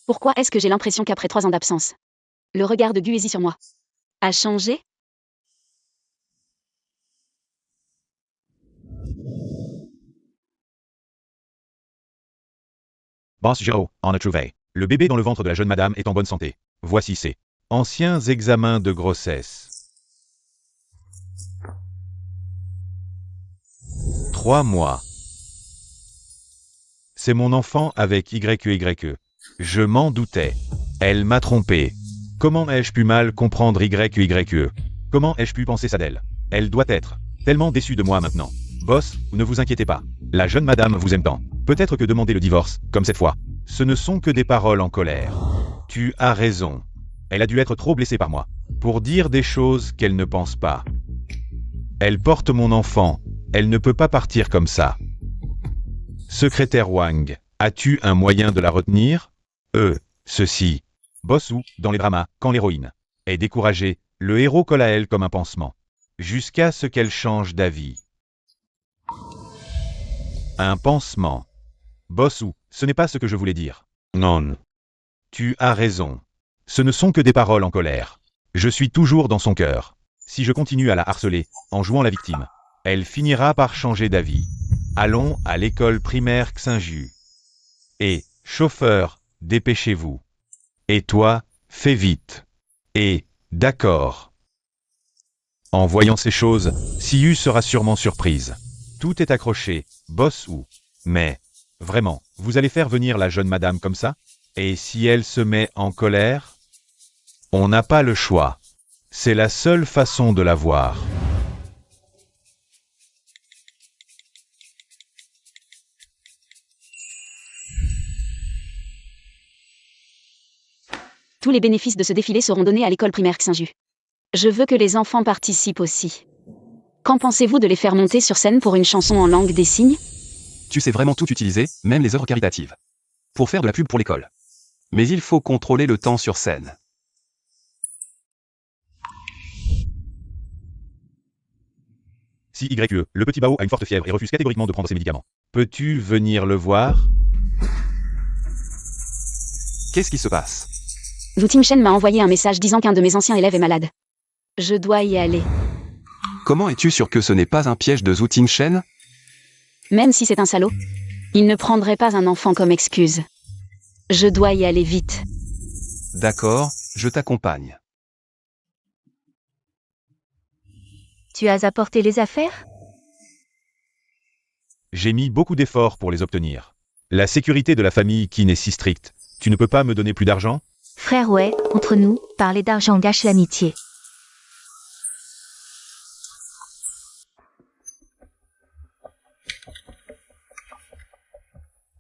Speaker 3: Pourquoi est-ce que j'ai l'impression qu'après 3 ans d'absence, le regard de Guezi sur moi a changé?
Speaker 1: Boss Joe, en a trouvé. Le bébé dans le ventre de la jeune madame est en bonne santé. Voici ses anciens examens de grossesse. 3 mois. C'est mon enfant avec YEYE. Je m'en doutais. Elle m'a trompé. Comment ai-je pu mal comprendre YEYE? Comment ai-je pu penser ça d'elle? Elle doit être tellement déçue de moi maintenant. Boss, ne vous inquiétez pas. La jeune madame vous aime tant. Peut-être que demander le divorce, comme cette fois, ce ne sont que des paroles en colère. Tu as raison. Elle a dû être trop blessée par moi, pour dire des choses qu'elle ne pense pas. Elle porte mon enfant. Elle ne peut pas partir comme ça. Secrétaire Wang, as-tu un moyen de la retenir? Ceci. Bossu, dans les dramas, quand l'héroïne est découragée, le héros colle à elle comme un pansement. Jusqu'à ce qu'elle change d'avis. Un pansement. Bossu, ce n'est pas ce que je voulais dire. Non. Tu as raison. Ce ne sont que des paroles en colère. Je suis toujours dans son cœur. Si je continue à la harceler, en jouant la victime, elle finira par changer d'avis. Allons à l'école primaire Xinju. Et, chauffeur, dépêchez-vous. Et toi, fais vite. Et, d'accord. En voyant ces choses, Siyu sera sûrement surprise. Tout est accroché, Bossu. Mais, vraiment, vous allez faire venir la jeune madame comme ça? Et si elle se met en colère? On n'a pas le choix. C'est la seule façon de la voir.
Speaker 3: Tous les bénéfices de ce défilé seront donnés à l'école primaire Xinju. Je veux que les enfants participent aussi. Qu'en pensez-vous de les faire monter sur scène pour une chanson en langue des signes?
Speaker 4: Tu sais vraiment tout utiliser, même les œuvres caritatives. Pour faire de la pub pour l'école. Mais il faut contrôler le temps sur scène.
Speaker 1: Si YE, le petit Bao a une forte fièvre et refuse catégoriquement de prendre ses médicaments. Peux-tu venir le voir?
Speaker 4: Qu'est-ce qui se passe?
Speaker 3: Zhu Tingshen m'a envoyé un message disant qu'un de mes anciens élèves est malade. Je dois y aller.
Speaker 4: Comment es-tu sûr que ce n'est pas un piège de Zhu Tingshen?
Speaker 3: Même si c'est un salaud, il ne prendrait pas un enfant comme excuse. Je dois y aller vite.
Speaker 4: D'accord, je t'accompagne.
Speaker 2: Tu as apporté les affaires?
Speaker 1: J'ai mis beaucoup d'efforts pour les obtenir. La sécurité de la famille Qin est si stricte. Tu ne peux pas me donner plus d'argent?
Speaker 2: Frère Wei, entre nous, parler d'argent gâche l'amitié.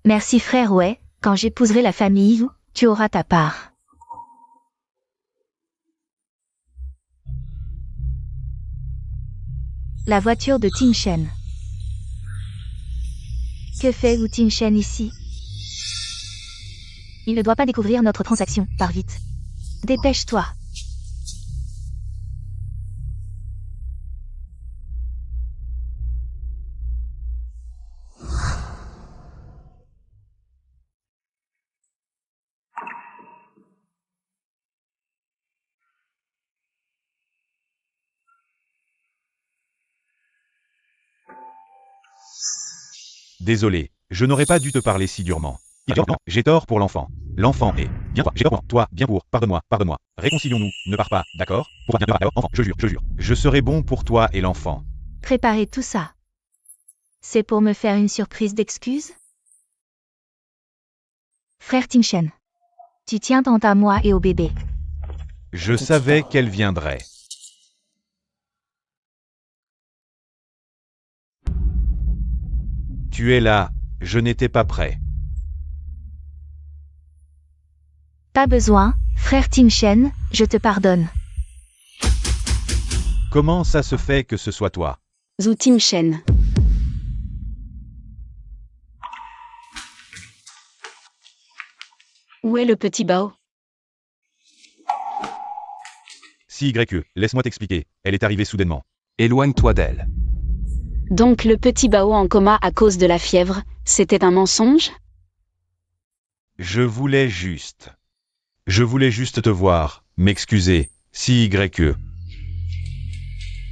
Speaker 2: Merci frère Wei, quand j'épouserai la famille Yu, tu auras ta part. La voiture de Tingshen. Que fait Wu Tingshen ici? Il ne doit pas découvrir notre transaction, pars vite. Dépêche-toi.
Speaker 1: Désolé, je n'aurais pas dû te parler si durement. J'ai tort pour l'enfant. L'enfant est bien toi, j'ai tort pour toi, bien pour, pardonne-moi. Réconcilions-nous, ne pars pas, d'accord? Pour bien, enfant, je jure. Je serai bon pour toi et l'enfant.
Speaker 2: Préparez tout ça. C'est pour me faire une surprise d'excuses? Frère Tingshen. Tu tiens tant à moi et au bébé.
Speaker 1: Je savais qu'elle viendrait. Tu es là, je n'étais pas prêt.
Speaker 2: Pas besoin, frère Tingshen, je te pardonne.
Speaker 1: Comment ça se fait que ce soit toi?
Speaker 3: Zhu Tingshen. Où est le petit Bao?
Speaker 1: Si YE, laisse-moi t'expliquer, elle est arrivée soudainement.
Speaker 4: Éloigne-toi d'elle.
Speaker 3: Donc le petit Bao en coma à cause de la fièvre, c'était un mensonge?
Speaker 1: Je voulais juste te voir, m'excuser, si YE.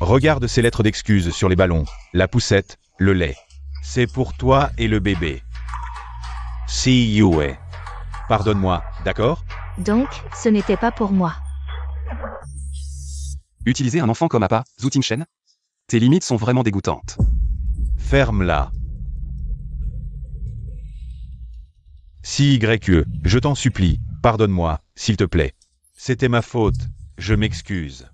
Speaker 1: Regarde ces lettres d'excuses sur les ballons, la poussette, le lait. C'est pour toi et le bébé. Si Yue. Pardonne-moi, d'accord?
Speaker 2: Donc, ce n'était pas pour moi.
Speaker 4: Utiliser un enfant comme appât, Zhu Tingshen? Tes limites sont vraiment dégoûtantes.
Speaker 1: Ferme-la. Si YE, je t'en supplie, pardonne-moi, s'il te plaît. C'était ma faute, je m'excuse.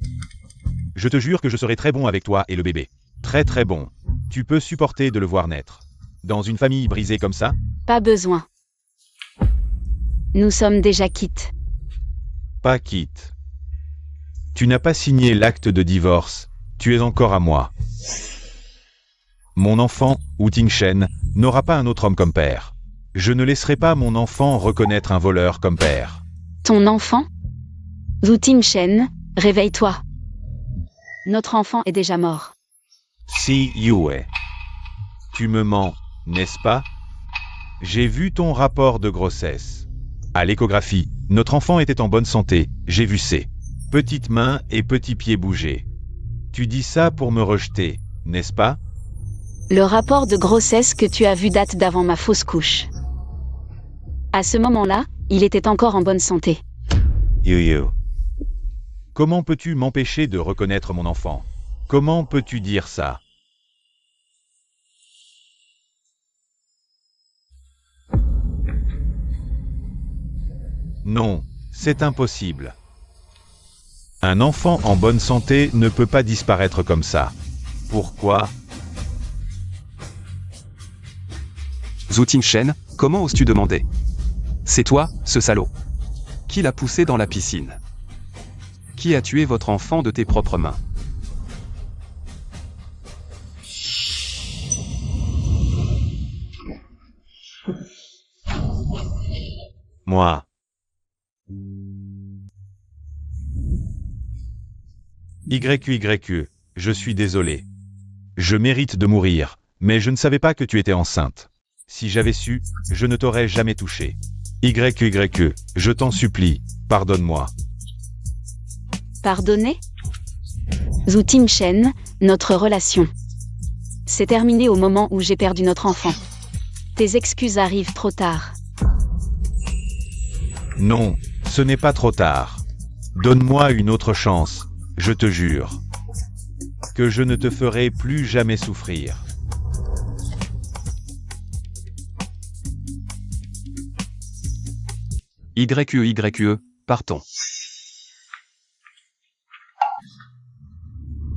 Speaker 1: Je te jure que je serai très bon avec toi et le bébé. Très très bon. Tu peux supporter de le voir naître. Dans une famille brisée comme ça?
Speaker 3: Pas besoin. Nous sommes déjà quittes.
Speaker 1: Pas quitte. Tu n'as pas signé l'acte de divorce, tu es encore à moi. Mon enfant, Wu Tingshen, n'aura pas un autre homme comme père. Je ne laisserai pas mon enfant reconnaître un voleur comme père.
Speaker 3: Ton enfant? Zhu Tingshen, réveille-toi. Notre enfant est déjà mort.
Speaker 1: Si Yue. Tu me mens, n'est-ce pas? J'ai vu ton rapport de grossesse. À l'échographie, notre enfant était en bonne santé, j'ai vu ses petites mains et petits pieds bouger. Tu dis ça pour me rejeter, n'est-ce pas?
Speaker 3: Le rapport de grossesse que tu as vu date d'avant ma fausse couche. À ce moment-là, il était encore en bonne santé.
Speaker 1: Yo. Comment peux-tu m'empêcher de reconnaître mon enfant? Comment peux-tu dire ça? Non, c'est impossible. Un enfant en bonne santé ne peut pas disparaître comme ça. Pourquoi?
Speaker 4: Zhu Tingshen, comment oses-tu demander? C'est toi, ce salaud. Qui l'a poussé dans la piscine? Qui a tué votre enfant de tes propres mains?
Speaker 1: Moi. YE, je suis désolé. Je mérite de mourir, mais je ne savais pas que tu étais enceinte. Si j'avais su, je ne t'aurais jamais touché. YE, je t'en supplie, pardonne-moi.
Speaker 3: Pardonner? Zhu Tingshen, notre relation. C'est terminé au moment où j'ai perdu notre enfant. Tes excuses arrivent trop tard.
Speaker 1: Non, ce n'est pas trop tard. Donne-moi une autre chance, je te jure. Que je ne te ferai plus jamais souffrir.
Speaker 4: YE, partons.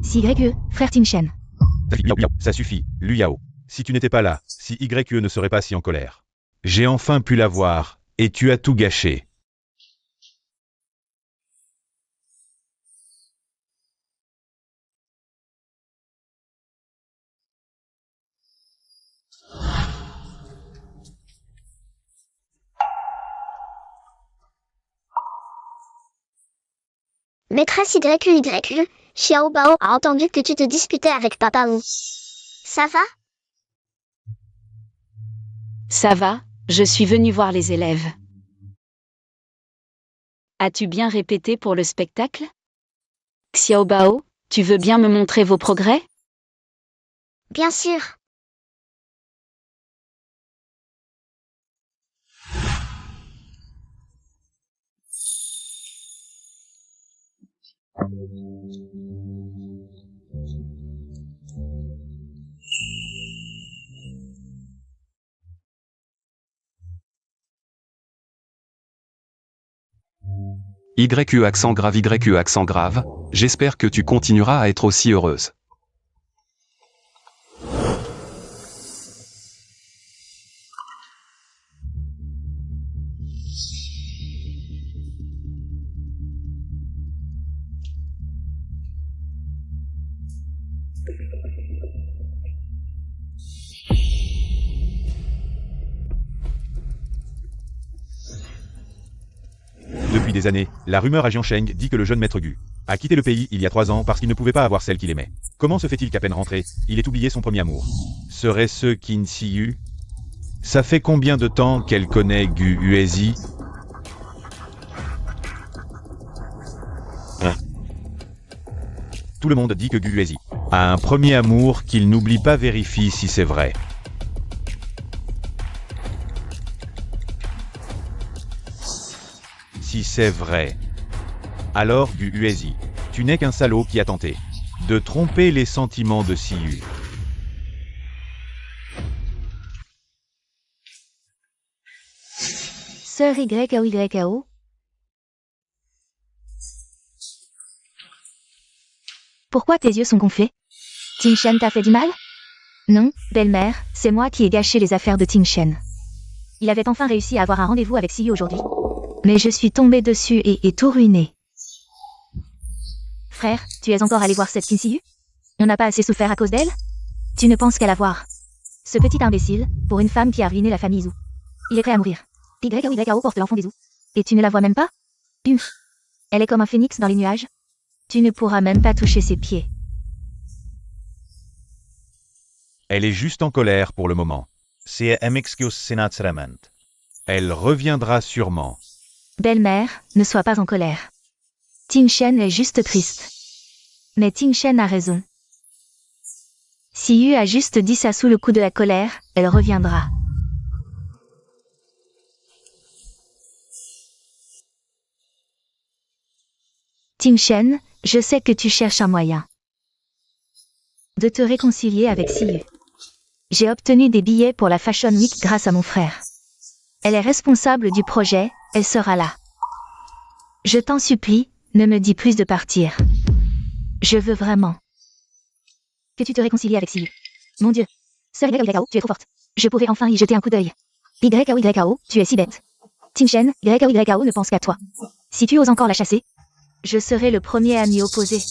Speaker 2: Si YE, frère Tingshen.
Speaker 1: Ça suffit, Lu Yao. Si tu n'étais pas là, si YE ne serait pas si en colère. J'ai enfin pu la voir, et tu as tout gâché.
Speaker 5: Maîtresse YUYU, Xiao Bao a entendu que tu te disputais avec Papa Wu. Ça va?
Speaker 3: Ça va, je suis venu voir les élèves. As-tu bien répété pour le spectacle? Xiao Bao, tu veux bien me montrer vos progrès?
Speaker 5: Bien sûr.
Speaker 4: YU accent grave YU accent grave, j'espère que tu continueras à être aussi heureuse.
Speaker 1: Depuis des années, la rumeur à Jiansheng dit que le jeune maître Gu a quitté le pays il y a 3 ans parce qu'il ne pouvait pas avoir celle qu'il aimait. Comment se fait-il qu'à peine rentré, il ait oublié son premier amour? Serait-ce Qin Siyu? Ça fait combien de temps qu'elle connaît Gu Uezi? Tout le monde dit que Gu Uezi a un premier amour qu'il n'oublie pas. Vérifie si c'est vrai. Si c'est vrai, alors Gu Uezi, tu n'es qu'un salaud qui a tenté de tromper les sentiments de Siyu.
Speaker 2: Sœur YAO. Pourquoi tes yeux sont gonflés? Ting Shen t'a fait du mal? Non, belle-mère, c'est moi qui ai gâché les affaires de Ting Shen. Il avait enfin réussi à avoir un rendez-vous avec Siyu aujourd'hui. Mais je suis tombée dessus et tout ruiné. Frère, tu es encore allé voir cette Qin Siyu? On n'a pas assez souffert à cause d'elle? Tu ne penses qu'à la voir. Ce petit imbécile, pour une femme qui a ruiné la famille Zhou. Il est prêt à mourir. YAO porte l'enfant des Zhou. Et tu ne la vois même pas? Elle est comme un phénix dans les nuages. Tu ne pourras même pas toucher ses pieds.
Speaker 1: Elle est juste en colère pour le moment. Elle reviendra sûrement.
Speaker 2: Belle-mère, ne sois pas en colère. Ting Shen est juste triste. Mais Ting Shen a raison. Siyu a juste dit ça sous le coup de la colère, elle reviendra. Ting Shen, je sais que tu cherches un moyen de te réconcilier avec Siyu. J'ai obtenu des billets pour la Fashion Week grâce à mon frère. Elle est responsable du projet, elle sera là. Je t'en supplie, ne me dis plus de partir. Je veux vraiment que tu te réconcilies avec Siyu. Mon Dieu. Sœur YAO, tu es trop forte. Je pourrais enfin y jeter un coup d'œil. YAO, tu es si bête. Ting Shen, YAO ne pense qu'à toi. Si tu oses encore la chasser, je serai le premier à m'y opposer.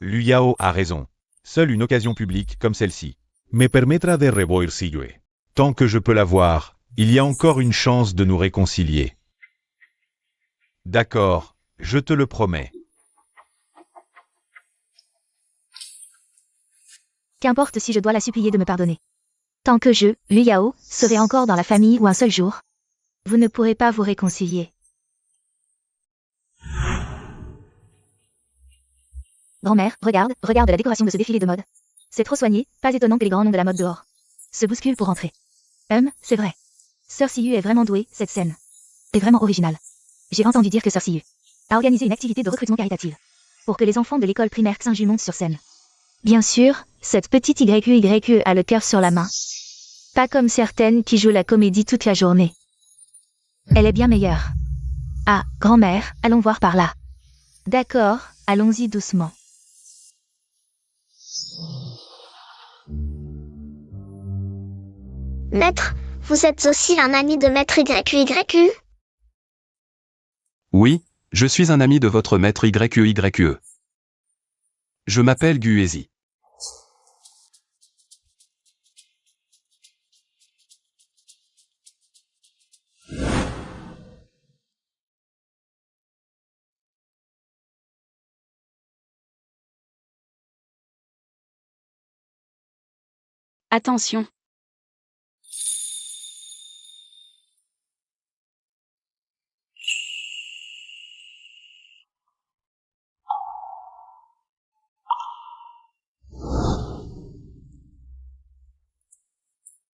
Speaker 1: Lu Yao a raison. Seule une occasion publique comme celle-ci me permettra de revoir Siyu. Tant que je peux la voir, il y a encore une chance de nous réconcilier. D'accord, je te le promets.
Speaker 2: Qu'importe si je dois la supplier de me pardonner. Tant que je, Lu Yao, serai encore dans la famille ou un seul jour, vous ne pourrez pas vous réconcilier. Grand-mère, regarde la décoration de ce défilé de mode. C'est trop soigné, pas étonnant que les grands noms de la mode dehors se bousculent pour rentrer. C'est vrai. Sœur Siyu est vraiment douée, cette scène est vraiment originale. J'ai entendu dire que Sœur Siyu a organisé une activité de recrutement caritative pour que les enfants de l'école primaire Xinju montent sur scène. Bien sûr, cette petite YU a le cœur sur la main. Pas comme certaines qui jouent la comédie toute la journée. Elle est bien meilleure. Ah, grand-mère, allons voir par là. D'accord, allons-y doucement.
Speaker 5: Maître, vous êtes aussi un ami de Maître YUYU?
Speaker 4: Oui, je suis un ami de votre maître YUYE. Je m'appelle Gu Uezi.
Speaker 3: Attention.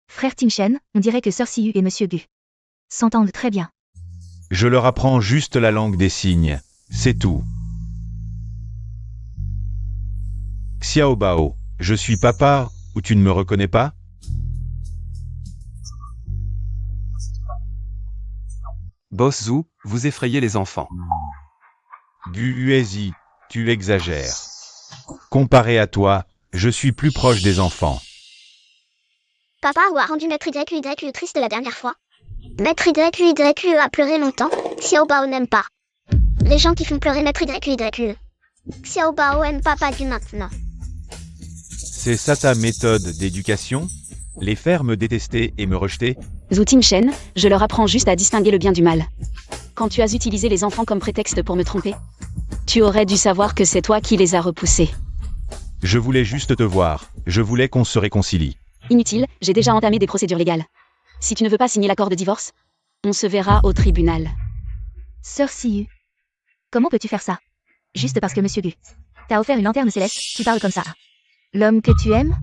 Speaker 2: Frère Tingshen, on dirait que Sœur Siyu et Monsieur Gu s'entendent très bien.
Speaker 1: Je leur apprends juste la langue des signes, c'est tout. Xiao Bao, je suis papa, ou tu ne me reconnais pas?
Speaker 4: Boss Zhu, vous effrayez les enfants.
Speaker 1: Gu Uezi, tu exagères. Comparé à toi, je suis plus proche des enfants.
Speaker 5: Papa a rendu Maître YQ triste la dernière fois. Maître YQ a pleuré longtemps. Xiao Bao n'aime pas. Les gens qui font pleurer Maître YQ. Xiao Bao aime papa du maintenant.
Speaker 1: C'est ça ta méthode d'éducation? Les faire me détester et me rejeter?
Speaker 3: Zhu Tingshen, je leur apprends juste à distinguer le bien du mal. Quand tu as utilisé les enfants comme prétexte pour me tromper, tu aurais dû savoir que c'est toi qui les as repoussés.
Speaker 1: Je voulais juste te voir, je voulais qu'on se réconcilie.
Speaker 3: Inutile, j'ai déjà entamé des procédures légales. Si tu ne veux pas signer l'accord de divorce, on se verra au tribunal.
Speaker 2: Sœur Siyu, comment peux-tu faire ça? Juste parce que Monsieur Gu t'a offert une lanterne céleste, tu parles comme ça. L'homme que tu aimes?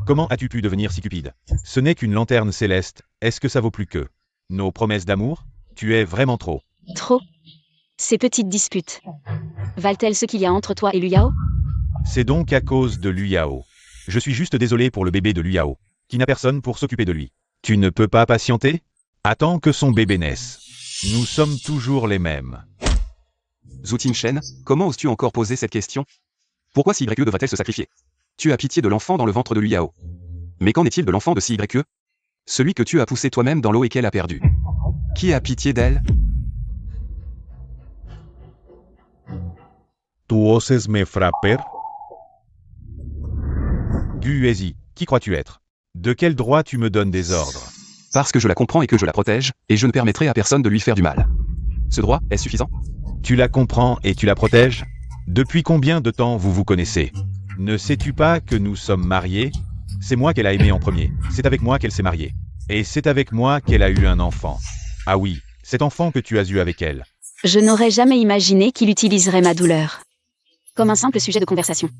Speaker 1: Comment as-tu pu devenir si cupide? Ce n'est qu'une lanterne céleste, est-ce que ça vaut plus que nos promesses d'amour? Tu es vraiment trop.
Speaker 3: Trop. Ces petites disputes valent-elles ce qu'il y a entre toi et Liu Yao?
Speaker 1: C'est donc à cause de Liu Yao. Je suis juste désolé pour le bébé de Liu Yao, qui n'a personne pour s'occuper de lui. Tu ne peux pas patienter? Attends que son bébé naisse. Nous sommes toujours les mêmes.
Speaker 4: Zhu Tingshen, comment oses-tu encore poser cette question? Pourquoi CYE devrait-elle se sacrifier? Tu as pitié de l'enfant dans le ventre de Liu Yao. Mais qu'en est-il de l'enfant de CYE? Celui que tu as poussé toi-même dans l'eau et qu'elle a perdu. Qui a pitié d'elle?
Speaker 1: Tu oses me frapper? Gu Uezi, qui crois-tu être? De quel droit tu me donnes des ordres?
Speaker 4: Parce que je la comprends et que je la protège, et je ne permettrai à personne de lui faire du mal. Ce droit est suffisant?
Speaker 1: Tu la comprends et tu la protèges? Depuis combien de temps vous vous connaissez? Ne sais-tu pas que nous sommes mariés? C'est moi qu'elle a aimé en premier, c'est avec moi qu'elle s'est mariée. Et c'est avec moi qu'elle a eu un enfant. Ah oui, cet enfant que tu as eu avec elle.
Speaker 3: Je n'aurais jamais imaginé qu'il utiliserait ma douleur comme un simple sujet de conversation.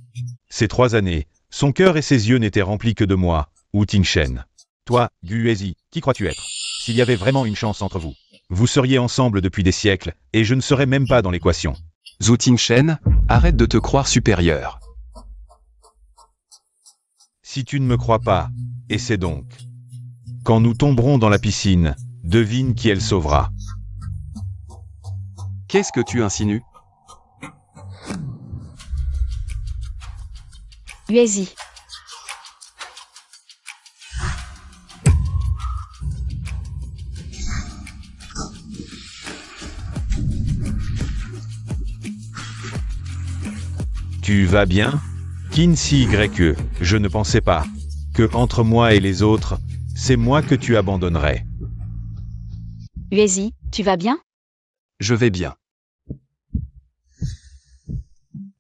Speaker 1: Ces 3 années, son cœur et ses yeux n'étaient remplis que de moi, ou Tingshen. Toi, Gu Uezi, qui crois-tu être? S'il y avait vraiment une chance entre vous, vous seriez ensemble depuis des siècles, et je ne serais même pas dans l'équation.
Speaker 4: Zhu Tingshen, arrête de te croire supérieur.
Speaker 1: Si tu ne me crois pas, essaie donc. Quand nous tomberons dans la piscine, devine qui elle sauvera.
Speaker 4: Qu'est-ce que tu insinues?
Speaker 3: Uezi.
Speaker 1: Tu vas bien? Kinsi YE, je ne pensais pas que entre moi et les autres, c'est moi que tu abandonnerais.
Speaker 3: Uezi, tu vas bien?
Speaker 4: Je vais bien.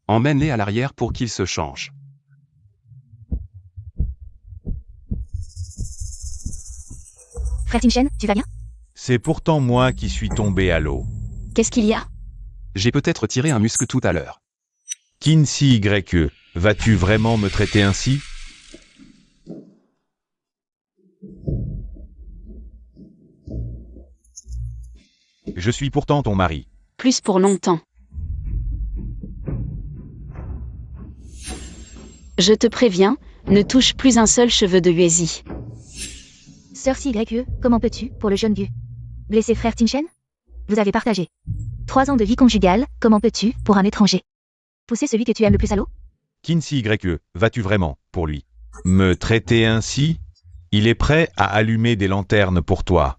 Speaker 4: Emmène-les à l'arrière pour qu'ils se changent.
Speaker 2: Frère Tingshen, tu vas bien?
Speaker 1: C'est pourtant moi qui suis tombé à l'eau.
Speaker 3: Qu'est-ce qu'il y a?
Speaker 4: J'ai peut-être tiré un muscle tout à l'heure.
Speaker 1: Kinsi YE, vas-tu vraiment me traiter ainsi? Je suis pourtant ton mari.
Speaker 3: Plus pour longtemps. Je te préviens, ne touche plus un seul cheveu de Uezi.
Speaker 2: Sœur CYE, comment peux-tu, pour le jeune Gu blesser frère Tingshen? Vous avez partagé 3 ans de vie conjugale, comment peux-tu, pour un étranger, pousser celui que tu aimes le plus à l'eau?
Speaker 1: Kinsi YE, vas-tu vraiment, pour lui, me traiter ainsi? Il est prêt à allumer des lanternes pour toi.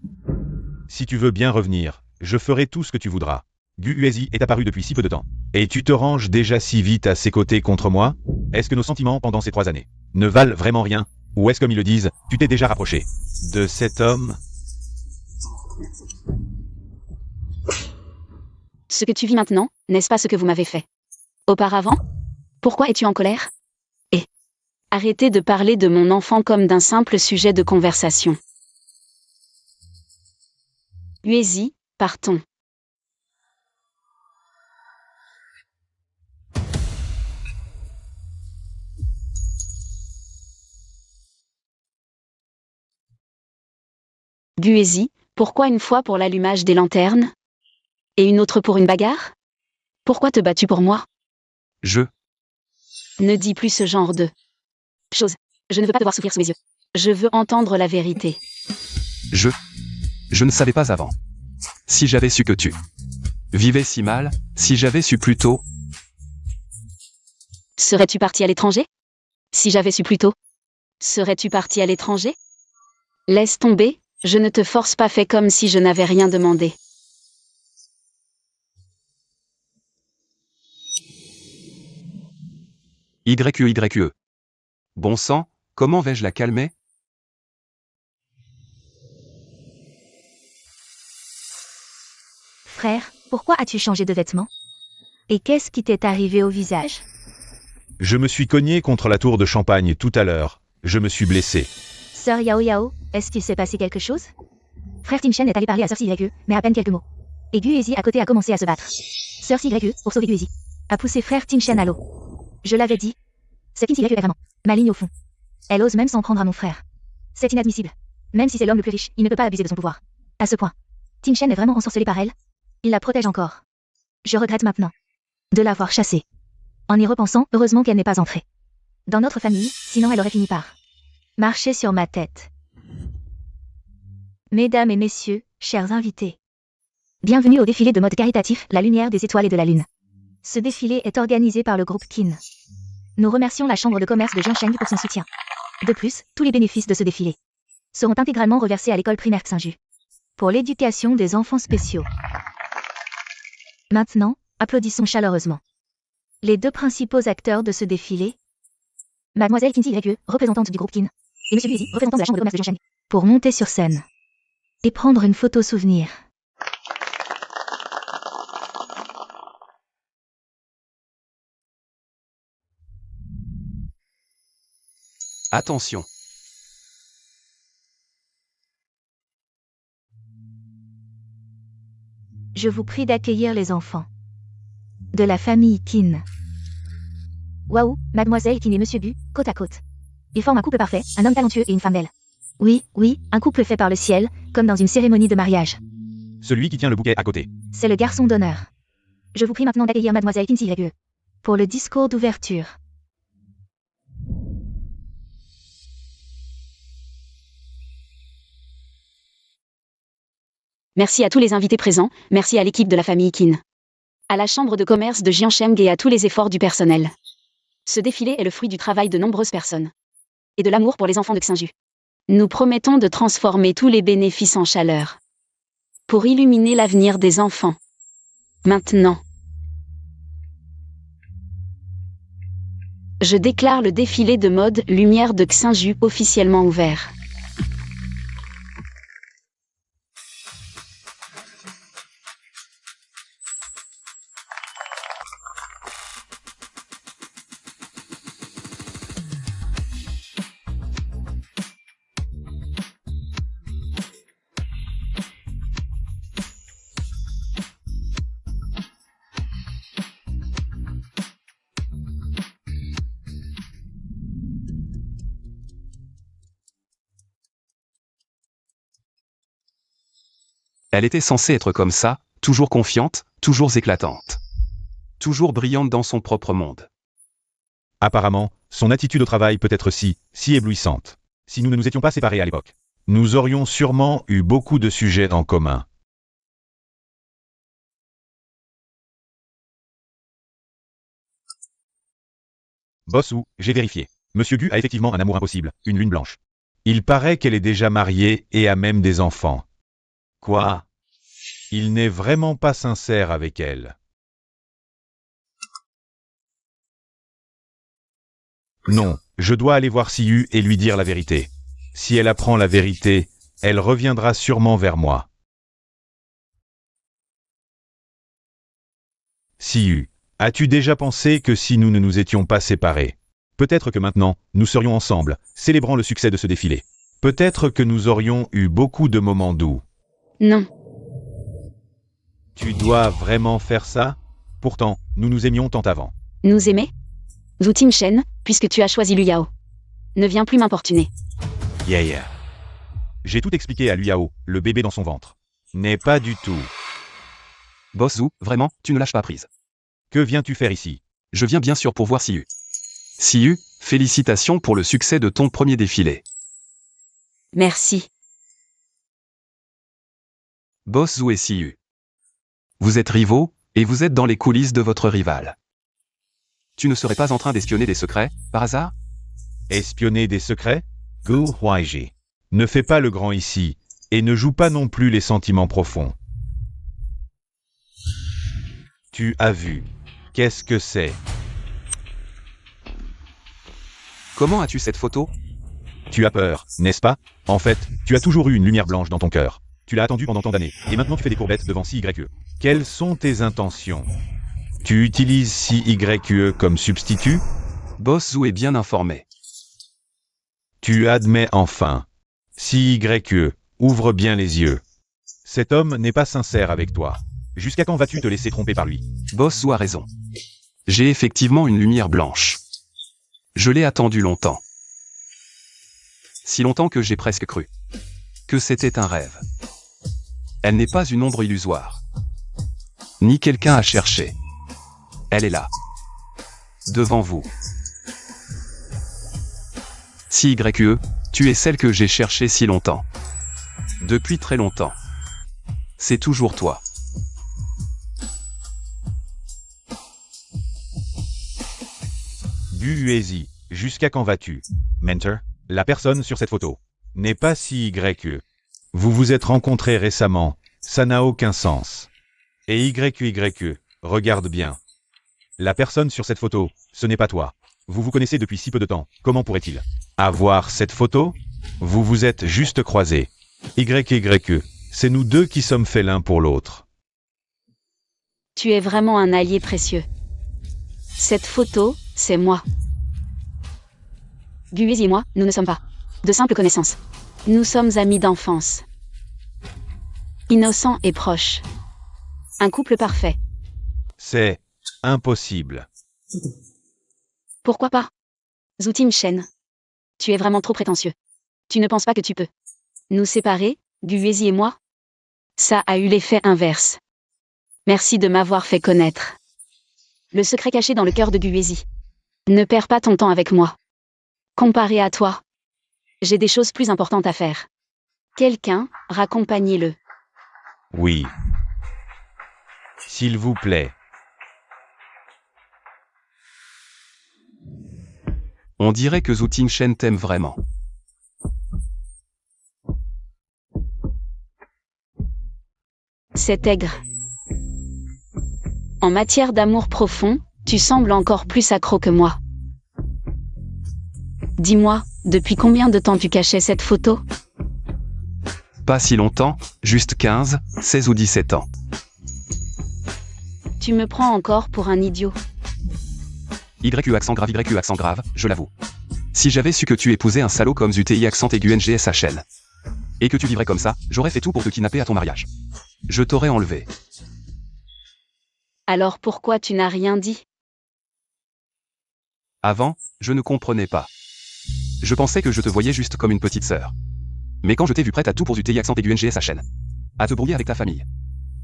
Speaker 1: Si tu veux bien revenir, je ferai tout ce que tu voudras. Gu Uezi est apparu depuis si peu de temps. Et tu te ranges déjà si vite à ses côtés contre moi? Est-ce que nos sentiments pendant ces 3 années ne valent vraiment rien? Ou est-ce comme ils le disent, tu t'es déjà rapproché de cet homme?
Speaker 3: Ce que tu vis maintenant, n'est-ce pas ce que vous m'avez fait auparavant? Pourquoi es-tu en colère? Et Arrêtez de parler de mon enfant comme d'un simple sujet de conversation. Uezi, partons. Guézi, pourquoi une fois pour l'allumage des lanternes? Et une autre pour une bagarre? Pourquoi te bats-tu pour moi? Ne dis plus ce genre de choses. Je ne veux pas te voir souffrir sous mes yeux. Je veux entendre la vérité.
Speaker 4: Je ne savais pas avant. Si j'avais su que tu vivais si mal, si j'avais su plus tôt,
Speaker 3: Serais-tu parti à l'étranger? Si j'avais su plus tôt. Serais-tu parti à l'étranger? Laisse tomber, je ne te force pas, fais comme si je n'avais rien demandé.
Speaker 4: YE. Bon sang, comment vais-je la calmer?
Speaker 2: Frère, pourquoi as-tu changé de vêtements? Et qu'est-ce qui t'est arrivé au visage?
Speaker 1: Je me suis cogné contre la tour de champagne tout à l'heure. Je me suis blessé.
Speaker 2: Sœur Yao Yao, est-ce qu'il s'est passé quelque chose? Frère Tin Shen est allé parler à Sœur CYE, mais à peine quelques mots. Et Guezi à côté a commencé à se battre. Sœur CYE, pour sauver Guezi, a poussé frère Tin Shen à l'eau. Je l'avais dit. Cette Tin CYE est vraiment maligne au fond. Elle ose même s'en prendre à mon frère. C'est inadmissible. Même si c'est l'homme le plus riche, il ne peut pas abuser de son pouvoir. À ce point. Tin Shen est vraiment ensorcelé par elle. Il la protège encore. Je regrette maintenant de l'avoir chassée. En y repensant, heureusement qu'elle n'est pas entrée dans notre famille, sinon elle aurait fini par marcher sur ma tête. Mesdames et messieurs, chers invités, bienvenue au défilé de mode caritatif La Lumière des Étoiles et de la Lune. Ce défilé est organisé par le groupe Kin. Nous remercions la Chambre de commerce de Jiangsheng pour son soutien. De plus, tous les bénéfices de ce défilé seront intégralement reversés à l'école primaire Xinju pour l'éducation des enfants spéciaux. Maintenant, applaudissons chaleureusement les deux principaux acteurs de ce défilé, Mademoiselle Qin CYE, représentante du groupe Kin, et Monsieur Guezi, représentant de la Chambre de commerce de Jiangsheng, pour monter sur scène et prendre une photo souvenir.
Speaker 4: Attention.
Speaker 2: Je vous prie d'accueillir les enfants de la famille Qin. Waouh, Mademoiselle Qin et Monsieur Gu, côte à côte. Ils forment un couple parfait, un homme talentueux et une femme belle. Oui, oui, un couple fait par le ciel, comme dans une cérémonie de mariage.
Speaker 1: Celui qui tient le bouquet à côté.
Speaker 2: C'est le garçon d'honneur. Je vous prie maintenant d'accueillir Mademoiselle Qin CYE pour le discours d'ouverture.
Speaker 3: Merci à tous les invités présents, merci à l'équipe de la famille Qin, à la Chambre de commerce de Jiangsheng et à tous les efforts du personnel. Ce défilé est le fruit du travail de nombreuses personnes et de l'amour pour les enfants de Xinju. Nous promettons de transformer tous les bénéfices en chaleur pour illuminer l'avenir des enfants. Maintenant, je déclare le défilé de mode Lumière de Xinju officiellement ouvert.
Speaker 4: Elle était censée être comme ça, toujours confiante, toujours éclatante. Toujours brillante dans son propre monde.
Speaker 1: Apparemment, son attitude au travail peut être si éblouissante. Si nous ne nous étions pas séparés à l'époque, nous aurions sûrement eu beaucoup de sujets en commun. Bossou, j'ai vérifié. Monsieur Gu a effectivement un amour impossible, une lune blanche. Il paraît qu'elle est déjà mariée et a même des enfants. Quoi? Il n'est vraiment pas sincère avec elle. Non, je dois aller voir Siyu et lui dire la vérité. Si elle apprend la vérité, elle reviendra sûrement vers moi. Siyu, as-tu déjà pensé que si nous ne nous étions pas séparés, Peut-être que maintenant, nous serions ensemble, célébrant le succès de ce défilé. Peut-être que nous aurions eu beaucoup de moments doux.
Speaker 3: Non.
Speaker 1: Tu dois vraiment faire ça? Pourtant, nous nous aimions tant avant.
Speaker 3: Nous aimer? Zhu Tingshen, puisque tu as choisi Liu Yao. Ne viens plus m'importuner.
Speaker 1: Yeah. J'ai tout expliqué à Liu Yao, le bébé dans son ventre. N'est pas du tout.
Speaker 4: Boss Zhu, vraiment, tu ne lâches pas prise.
Speaker 1: Que viens-tu faire ici?
Speaker 4: Je viens bien sûr pour voir Siyu. Siyu, félicitations pour le succès de ton premier défilé.
Speaker 3: Merci.
Speaker 4: Boss Zhu et Siyu. Vous êtes rivaux, et vous êtes dans les coulisses de votre rival. Tu ne serais pas en train d'espionner des secrets, par hasard?
Speaker 1: Espionner des secrets? Gu Huaiji. Ne fais pas le grand ici, et ne joue pas non plus les sentiments profonds. Tu as vu. Qu'est-ce que c'est?
Speaker 4: Comment as-tu cette photo?
Speaker 1: Tu as peur, n'est-ce pas? En fait, tu as toujours eu une lumière blanche dans ton cœur. Tu l'as attendu pendant tant d'années, et maintenant tu fais des courbettes devant CYE. Quelles sont tes intentions? Tu utilises CYE comme substitut?
Speaker 4: Boss Zhu est bien informé.
Speaker 1: Tu admets enfin. CYE, ouvre bien les yeux. Cet homme n'est pas sincère avec toi. Jusqu'à quand vas-tu te laisser tromper par lui?
Speaker 4: Boss Zhu a raison. J'ai effectivement une lumière blanche. Je l'ai attendue longtemps. Si longtemps que j'ai presque cru que c'était un rêve. Elle n'est pas une ombre illusoire. Ni quelqu'un à chercher. Elle est là. Devant vous. CYE, tu es celle que j'ai cherchée si longtemps. Depuis très longtemps. C'est toujours toi.
Speaker 1: Gu Huaiji, jusqu'à quand vas-tu? Mentor, la personne sur cette photo n'est pas CYE. Vous vous êtes rencontrés récemment, ça n'a aucun sens. Et YE, regarde bien. La personne sur cette photo, ce n'est pas toi. Vous vous connaissez depuis si peu de temps, comment pourrait-il avoir cette photo? Vous vous êtes juste croisés. YE, c'est nous deux qui sommes faits l'un pour l'autre.
Speaker 3: Tu es vraiment un allié précieux. Cette photo, c'est moi. Gu Huaiji et moi, nous ne sommes pas de simples connaissances. Nous sommes amis d'enfance. Innocents et proches. Un couple parfait.
Speaker 1: C'est impossible.
Speaker 3: Pourquoi pas? Zhu Tingshen. Tu es vraiment trop prétentieux. Tu ne penses pas que tu peux nous séparer, Gu Huaiji et moi? Ça a eu l'effet inverse. Merci de m'avoir fait connaître le secret caché dans le cœur de Gu Huaiji. Ne perds pas ton temps avec moi. Comparé à toi, j'ai des choses plus importantes à faire. Quelqu'un, raccompagnez-le.
Speaker 1: Oui. S'il vous plaît.
Speaker 4: On dirait que Zhu Tingshen t'aime vraiment.
Speaker 3: C'est aigre. En matière d'amour profond, tu sembles encore plus accro que moi. Dis-moi, depuis combien de temps tu cachais cette photo?
Speaker 4: Pas si longtemps, juste 15, 16 ou 17 ans.
Speaker 3: Tu me prends encore pour un idiot.
Speaker 4: YE accent grave, je l'avoue. Si j'avais su que tu épousais un salaud comme ZUTI accent aigu NGSHN. Et que tu vivrais comme ça, j'aurais fait tout pour te kidnapper à ton mariage. Je t'aurais enlevé.
Speaker 3: Alors pourquoi tu n'as rien dit?
Speaker 4: Avant, je ne comprenais pas. Je pensais que je te voyais juste comme une petite sœur. Mais quand je t'ai vu prête à tout pour ZUTI accent aigu NGSHN, à te brouiller avec ta famille,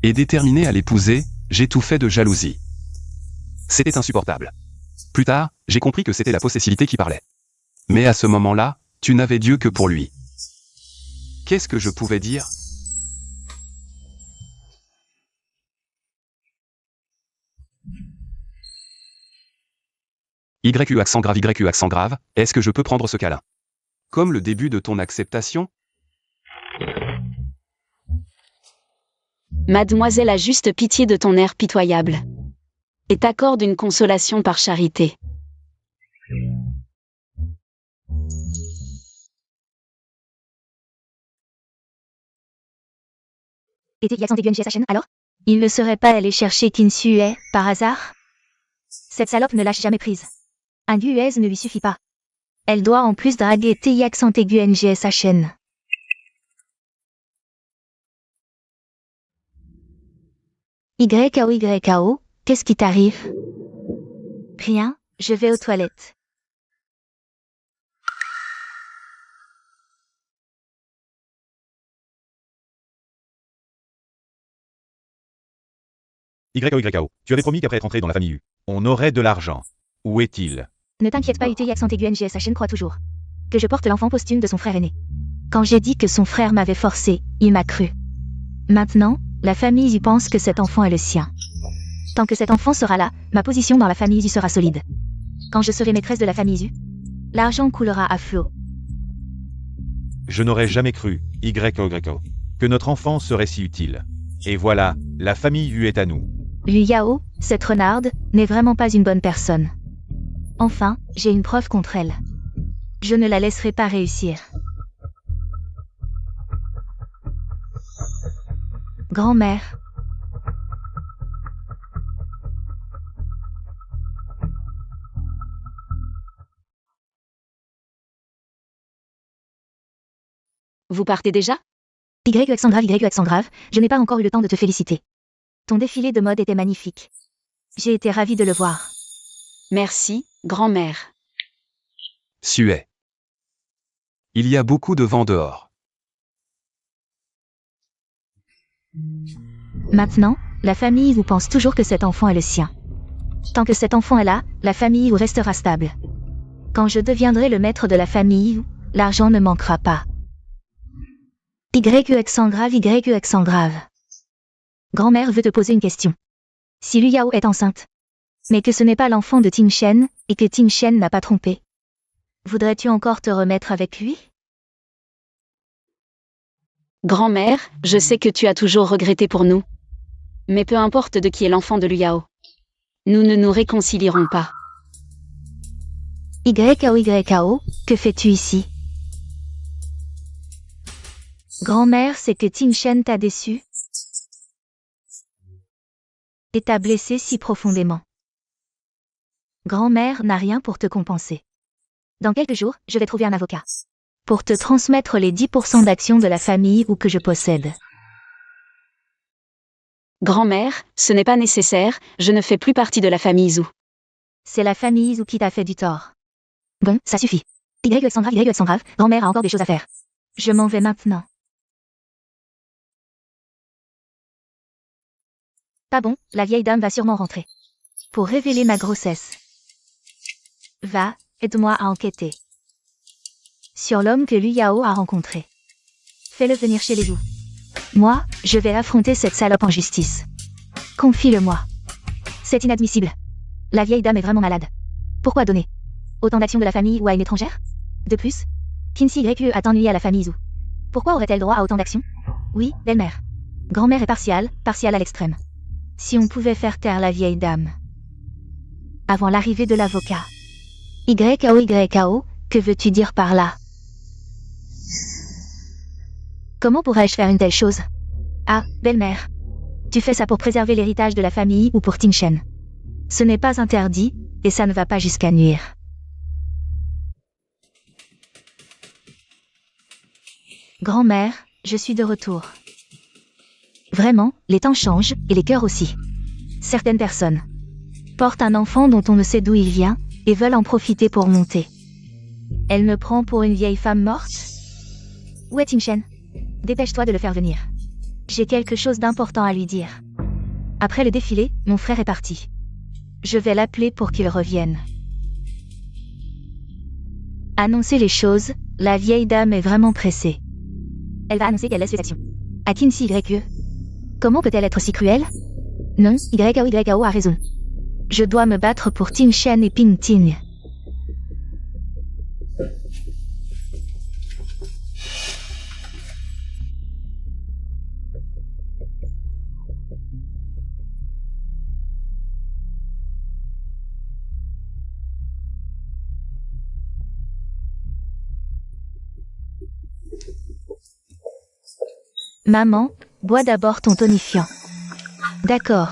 Speaker 4: et déterminée à l'épouser, j'ai tout fait de jalousie. C'était insupportable. Plus tard, j'ai compris que c'était la possessivité qui parlait. Mais à ce moment-là, tu n'avais Dieu que pour lui. Qu'est-ce que je pouvais dire? YE accent grave, est-ce que je peux prendre ce câlin? Comme le début de ton acceptation?
Speaker 3: Mademoiselle a juste pitié de ton air pitoyable. Et t'accorde une consolation par charité.
Speaker 2: Était accent aigu NGSHN alors? Il ne serait pas allé chercher Qin Xue, par hasard? Cette salope ne lâche jamais prise. Un US ne lui suffit pas. Elle doit en plus draguer TI accent aigu NGSHN. YKO, qu'est-ce qui t'arrive? Rien, je vais aux toilettes.
Speaker 1: YKO, tu avais promis qu'après être entré dans la famille U, on aurait de l'argent. Où est-il?
Speaker 2: Ne t'inquiète pas, UTI accent aigu NGSHN croit toujours que je porte l'enfant posthume de son frère aîné. Quand j'ai dit que son frère m'avait forcé, il m'a cru. Maintenant, la famille y pense que cet enfant est le sien. Tant que cet enfant sera là, ma position dans la famille y sera solide. Quand je serai maîtresse de la famille U, l'argent coulera à flot.
Speaker 1: Je n'aurais jamais cru, YKO, que notre enfant serait si utile. Et voilà, la famille U est à nous.
Speaker 2: Yao, cette renarde, n'est vraiment pas une bonne personne. Enfin, j'ai une preuve contre elle. Je ne la laisserai pas réussir. Grand-mère.
Speaker 3: Vous partez déjà?
Speaker 2: Y accent grave, je n'ai pas encore eu le temps de te féliciter. Ton défilé de mode était magnifique. J'ai été ravie de le voir.
Speaker 3: Merci, grand-mère.
Speaker 4: Suet. Il y a beaucoup de vent dehors.
Speaker 2: Maintenant, la famille vous pense toujours que cet enfant est le sien. Tant que cet enfant est là, la famille vous restera stable. Quand je deviendrai le maître de la famille, l'argent ne manquera pas. YE accent grave. Grand-mère veut te poser une question. Si Lu Yao est enceinte, mais que ce n'est pas l'enfant de Ting Shen, et que Ting Shen n'a pas trompé, voudrais-tu encore te remettre avec lui?
Speaker 3: Grand-mère, je sais que tu as toujours regretté pour nous. Mais peu importe de qui est l'enfant de Lu Yao. Nous ne nous réconcilierons pas.
Speaker 2: YKO, que fais-tu ici? Grand-mère, c'est que Ting Shen t'a déçu et t'a blessé si profondément. Grand-mère n'a rien pour te compenser. Dans quelques jours, je vais trouver un avocat pour te transmettre les 10% d'actions de la famille ou que je possède.
Speaker 3: Grand-mère, ce n'est pas nécessaire, je ne fais plus partie de la famille Zhou.
Speaker 2: C'est la famille Zhou qui t'a fait du tort. Bon, ça suffit. Y accent grave, grand-mère a encore des choses à faire. Je m'en vais maintenant. Pas bon, la vieille dame va sûrement rentrer. Pour révéler ma grossesse. Va, aide-moi à enquêter. Sur l'homme que Lu Yao a rencontré. Fais-le venir chez les Zhou. Moi, je vais affronter cette salope en justice. Confie-le-moi. C'est inadmissible. La vieille dame est vraiment malade. Pourquoi donner autant d'actions de la famille ou à une étrangère? De plus, Kinsey YE a ennuyé à la famille Zhou. Pourquoi aurait-elle droit à autant d'actions? Oui, belle-mère. Grand-mère est partiale à l'extrême. Si on pouvait faire taire la vieille dame. Avant l'arrivée de l'avocat. YKO, que veux-tu dire par là? Comment pourrais-je faire une telle chose? Ah, belle-mère. Tu fais ça pour préserver l'héritage de la famille ou pour Ting Shen. Ce n'est pas interdit, et ça ne va pas jusqu'à nuire. Grand-mère, je suis de retour. Vraiment, les temps changent, et les cœurs aussi. Certaines personnes portent un enfant dont on ne sait d'où il vient, et veulent en profiter pour monter. Elle me prend pour une vieille femme morte? Où est Ting Shen? Dépêche-toi de le faire venir. J'ai quelque chose d'important à lui dire. Après le défilé, mon frère est parti. Je vais l'appeler pour qu'il revienne. Annoncer les choses, la vieille dame est vraiment pressée. Elle va annoncer qu'elle laisse les actions à Kinsey YE. Comment peut-elle être si cruelle? Non, YKO a raison. Je dois me battre pour Ting Shen et Ping Ting. Maman, bois d'abord ton tonifiant. D'accord.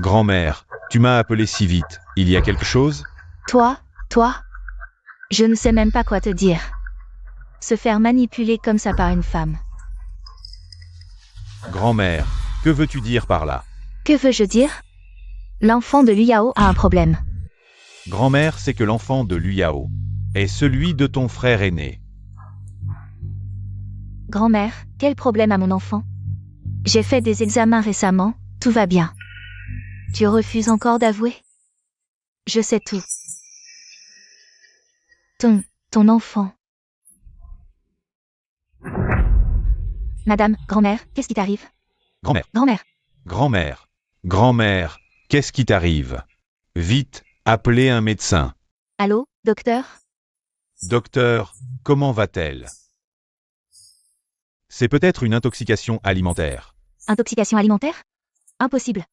Speaker 1: Grand-mère, tu m'as appelé si vite. Il y a quelque chose?
Speaker 2: Toi, je ne sais même pas quoi te dire. Se faire manipuler comme ça par une femme.
Speaker 1: Grand-mère, que veux-tu dire par là?
Speaker 2: Que veux-je dire? L'enfant de Luyao a un problème.
Speaker 1: Grand-mère, c'est que l'enfant de Luyao est celui de ton frère aîné.
Speaker 2: Grand-mère, quel problème a mon enfant? J'ai fait des examens récemment, tout va bien. Tu refuses encore d'avouer? Je sais tout. Ton enfant. Madame, grand-mère, qu'est-ce qui t'arrive?
Speaker 1: Grand-mère,
Speaker 2: Grand-mère,
Speaker 1: grand-mère, grand-mère, qu'est-ce qui t'arrive? Vite, appelez un médecin.
Speaker 2: allô, docteur?
Speaker 1: Docteur, comment va-t-elle? C'est peut-être une intoxication alimentaire.
Speaker 2: Intoxication alimentaire? Impossible.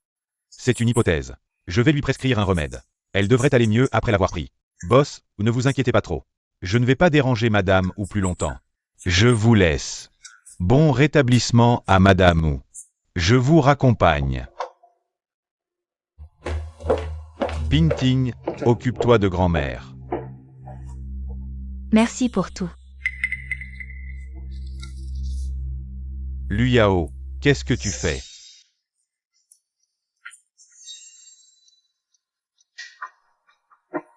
Speaker 1: C'est une hypothèse. Je vais lui prescrire un remède. Elle devrait aller mieux après l'avoir pris. Boss, ne vous inquiétez pas trop. Je ne vais pas déranger madame ou plus longtemps. Je vous laisse. Bon rétablissement à madame ou. Je vous raccompagne. Pinting, occupe-toi de grand-mère.
Speaker 2: Merci pour tout.
Speaker 1: Luyao, qu'est-ce que tu fais?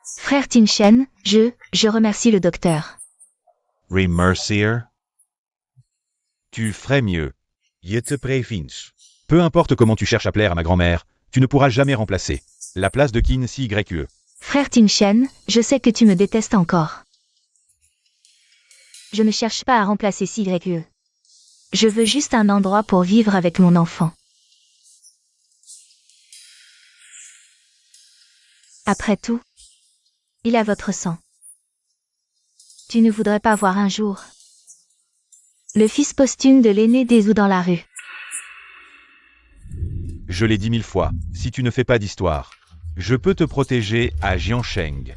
Speaker 2: Frère Tinshen, je remercie le docteur.
Speaker 1: Remercier? Tu ferais mieux. Je te préviens. Peu importe comment tu cherches à plaire à ma grand-mère, tu ne pourras jamais remplacer la place de Qin CYE.
Speaker 2: Frère Tinshen, je sais que tu me détestes encore. Je ne cherche pas à remplacer CYE. Je veux juste un endroit pour vivre avec mon enfant. Après tout, il a votre sang. Tu ne voudrais pas voir un jour le fils posthume de l'aîné des Zhou dans la rue.
Speaker 1: Je l'ai dit 1000 fois, si tu ne fais pas d'histoire, je peux te protéger à Jiansheng.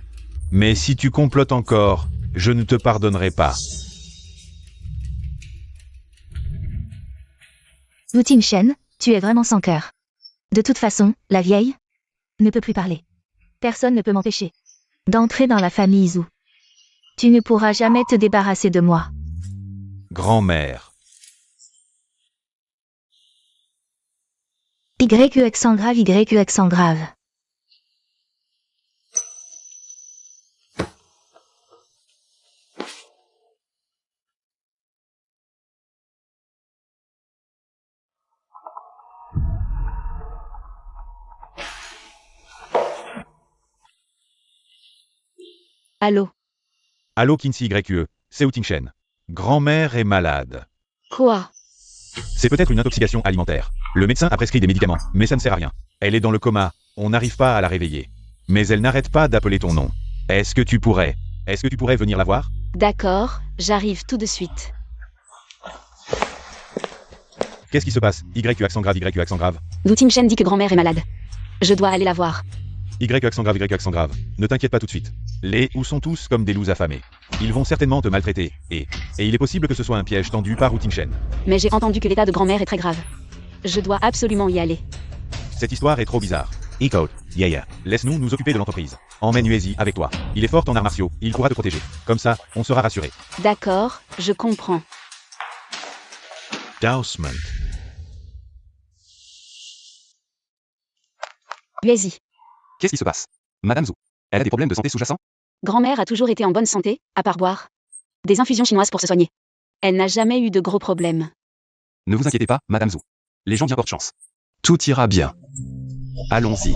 Speaker 1: Mais si tu complotes encore, je ne te pardonnerai pas.
Speaker 2: Wu Tinshen, tu es vraiment sans cœur. De toute façon, la vieille ne peut plus parler. Personne ne peut m'empêcher d'entrer dans la famille Zhou. Tu ne pourras jamais te débarrasser de moi.
Speaker 1: Grand-mère.
Speaker 2: YE accent grave, YE accent grave.
Speaker 3: Allô?
Speaker 1: Allô Qin CYE, c'est Wu Tingshen. Grand-mère est malade.
Speaker 3: Quoi?
Speaker 1: C'est peut-être une intoxication alimentaire. Le médecin a prescrit des médicaments, mais ça ne sert à rien. Elle est dans le coma, on n'arrive pas à la réveiller. Mais elle n'arrête pas d'appeler ton nom. Est-ce que tu pourrais venir la voir?
Speaker 3: D'accord, j'arrive tout de suite.
Speaker 1: Qu'est-ce qui se passe? YE accent grave, YE accent grave.
Speaker 3: Wu Tingshen dit que grand-mère est malade. Je dois aller la voir.
Speaker 1: YE accent grave, YE accent grave. Ne t'inquiète pas tout de suite. Les ou sont tous comme des loups affamés. Ils vont certainement te maltraiter, et il est possible que ce soit un piège tendu par Wu Tingshen.
Speaker 3: Mais j'ai entendu que l'état de grand-mère est très grave. Je dois absolument y aller.
Speaker 1: Cette histoire est trop bizarre. Ecode, yeah. Laisse-nous nous occuper de l'entreprise. Emmène Uezi avec toi. Il est fort en arts martiaux, il pourra te protéger. Comme ça, on sera rassuré.
Speaker 3: D'accord, je comprends.
Speaker 1: Dousement.
Speaker 3: Uezi.
Speaker 4: Qu'est-ce qui se passe? Madame Zhou, elle a des problèmes de santé sous-jacents?
Speaker 3: Grand-mère a toujours été en bonne santé, à part boire des infusions chinoises pour se soigner. Elle n'a jamais eu de gros problèmes.
Speaker 4: Ne vous inquiétez pas, Madame Zhou. Les gens bien portent chance. Tout ira bien. Allons-y.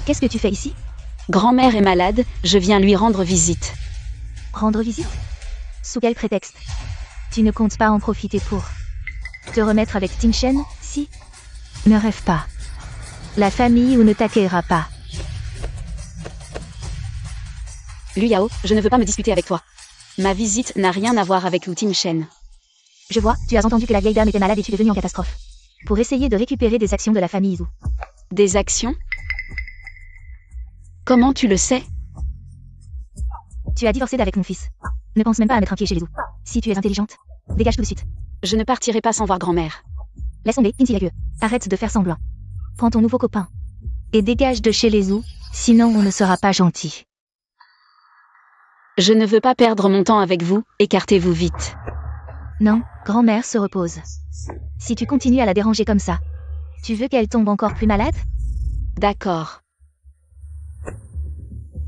Speaker 2: Qu'est-ce que tu fais ici?
Speaker 3: Grand-mère est malade, je viens lui rendre visite.
Speaker 2: Rendre visite? Sous quel prétexte? Tu ne comptes pas en profiter pour te remettre avec Tingshen, si? Ne rêve pas. La famille ou ne t'accueillera pas.
Speaker 3: Luyao, je ne veux pas me disputer avec toi. Ma visite n'a rien à voir avec Wu Tingshen.
Speaker 2: Je vois, tu as entendu que la vieille dame était malade et tu es venu en catastrophe. Pour essayer de récupérer des actions de la famille Izu.
Speaker 3: Des actions? Comment tu le sais?
Speaker 2: Tu as divorcé d'avec mon fils. Ne pense même pas à mettre un pied chez les Izu. Si tu es intelligente, dégage tout de suite.
Speaker 3: Je ne partirai pas sans voir grand-mère.
Speaker 2: Laisse tomber, Kinsey Lagueux. Arrête de faire semblant. Prends ton nouveau copain. Et dégage de chez les Izu, sinon on ne sera pas gentil.
Speaker 3: Je ne veux pas perdre mon temps avec vous, écartez-vous vite.
Speaker 2: Non, grand-mère se repose. Si tu continues à la déranger comme ça, tu veux qu'elle tombe encore plus malade?
Speaker 3: D'accord.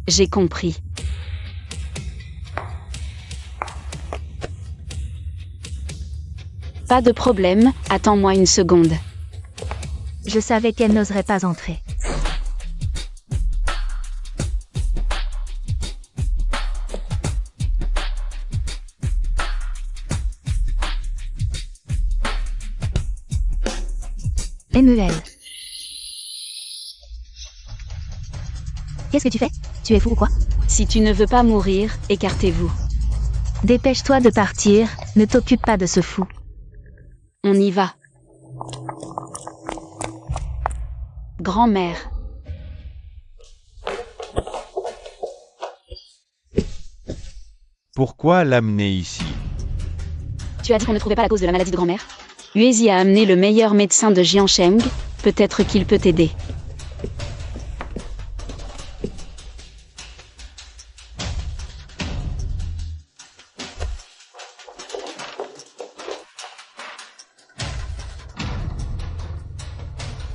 Speaker 3: J'ai compris. Pas de problème, attends-moi une seconde.
Speaker 2: Je savais qu'elle n'oserait pas entrer. MEL. Qu'est-ce que tu fais? Tu es fou ou quoi?
Speaker 3: Si tu ne veux pas mourir, écartez-vous.
Speaker 2: Dépêche-toi de partir, ne t'occupe pas de ce fou.
Speaker 3: On y va. Grand-mère.
Speaker 1: Pourquoi l'amener ici?
Speaker 3: Tu as dit qu'on ne trouvait pas la cause de la maladie de grand-mère? Uezi a amené le meilleur médecin de Jiancheng, peut-être qu'il peut t'aider.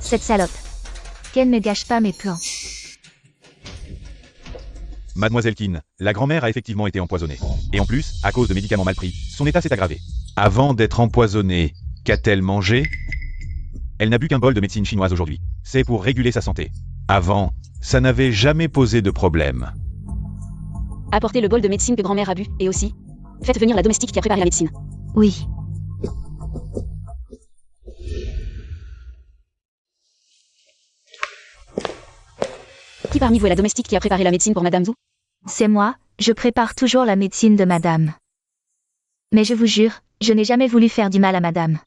Speaker 2: Cette salope. Qu'elle ne gâche pas mes plans.
Speaker 1: Mademoiselle Qin, la grand-mère a effectivement été empoisonnée. Et en plus, à cause de médicaments mal pris, son état s'est aggravé. Avant d'être empoisonnée, qu'a-t-elle mangé? Elle n'a bu qu'un bol de médecine chinoise aujourd'hui. C'est pour réguler sa santé. Avant, ça n'avait jamais posé de problème.
Speaker 3: Apportez le bol de médecine que grand-mère a bu, et aussi, faites venir la domestique qui a préparé la médecine.
Speaker 2: Oui.
Speaker 3: Qui parmi vous est la domestique qui a préparé la médecine pour Madame Zhu?
Speaker 2: C'est moi, je prépare toujours la médecine de madame. Mais je vous jure, je n'ai jamais voulu faire du mal à madame.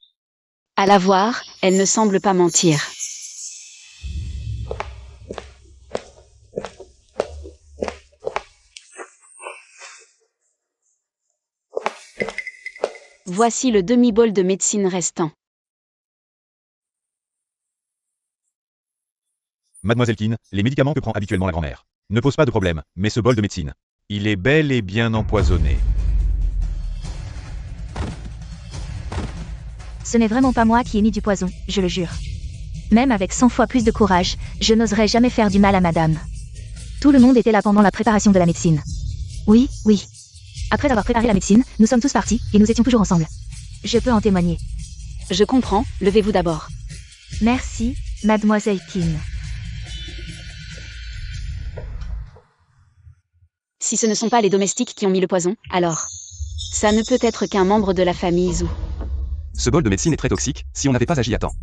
Speaker 3: À la voir, elle ne semble pas mentir. Voici le demi-bol de médecine restant.
Speaker 1: Mademoiselle Qin, les médicaments que prend habituellement la grand-mère ne posent pas de problème, mais ce bol de médecine, il est bel et bien empoisonné.
Speaker 2: Ce n'est vraiment pas moi qui ai mis du poison, je le jure. Même avec 100 fois plus de courage, je n'oserais jamais faire du mal à madame. Tout le monde était là pendant la préparation de la médecine. Oui, oui. Après avoir préparé la médecine, nous sommes tous partis, et nous étions toujours ensemble. Je peux en témoigner.
Speaker 3: Je comprends, levez-vous d'abord.
Speaker 2: Merci, mademoiselle Qin.
Speaker 3: Si ce ne sont pas les domestiques qui ont mis le poison, alors ça ne peut être qu'un membre de la famille Zhu.
Speaker 4: Ce bol de médecine est très toxique, si on n'avait pas agi à temps.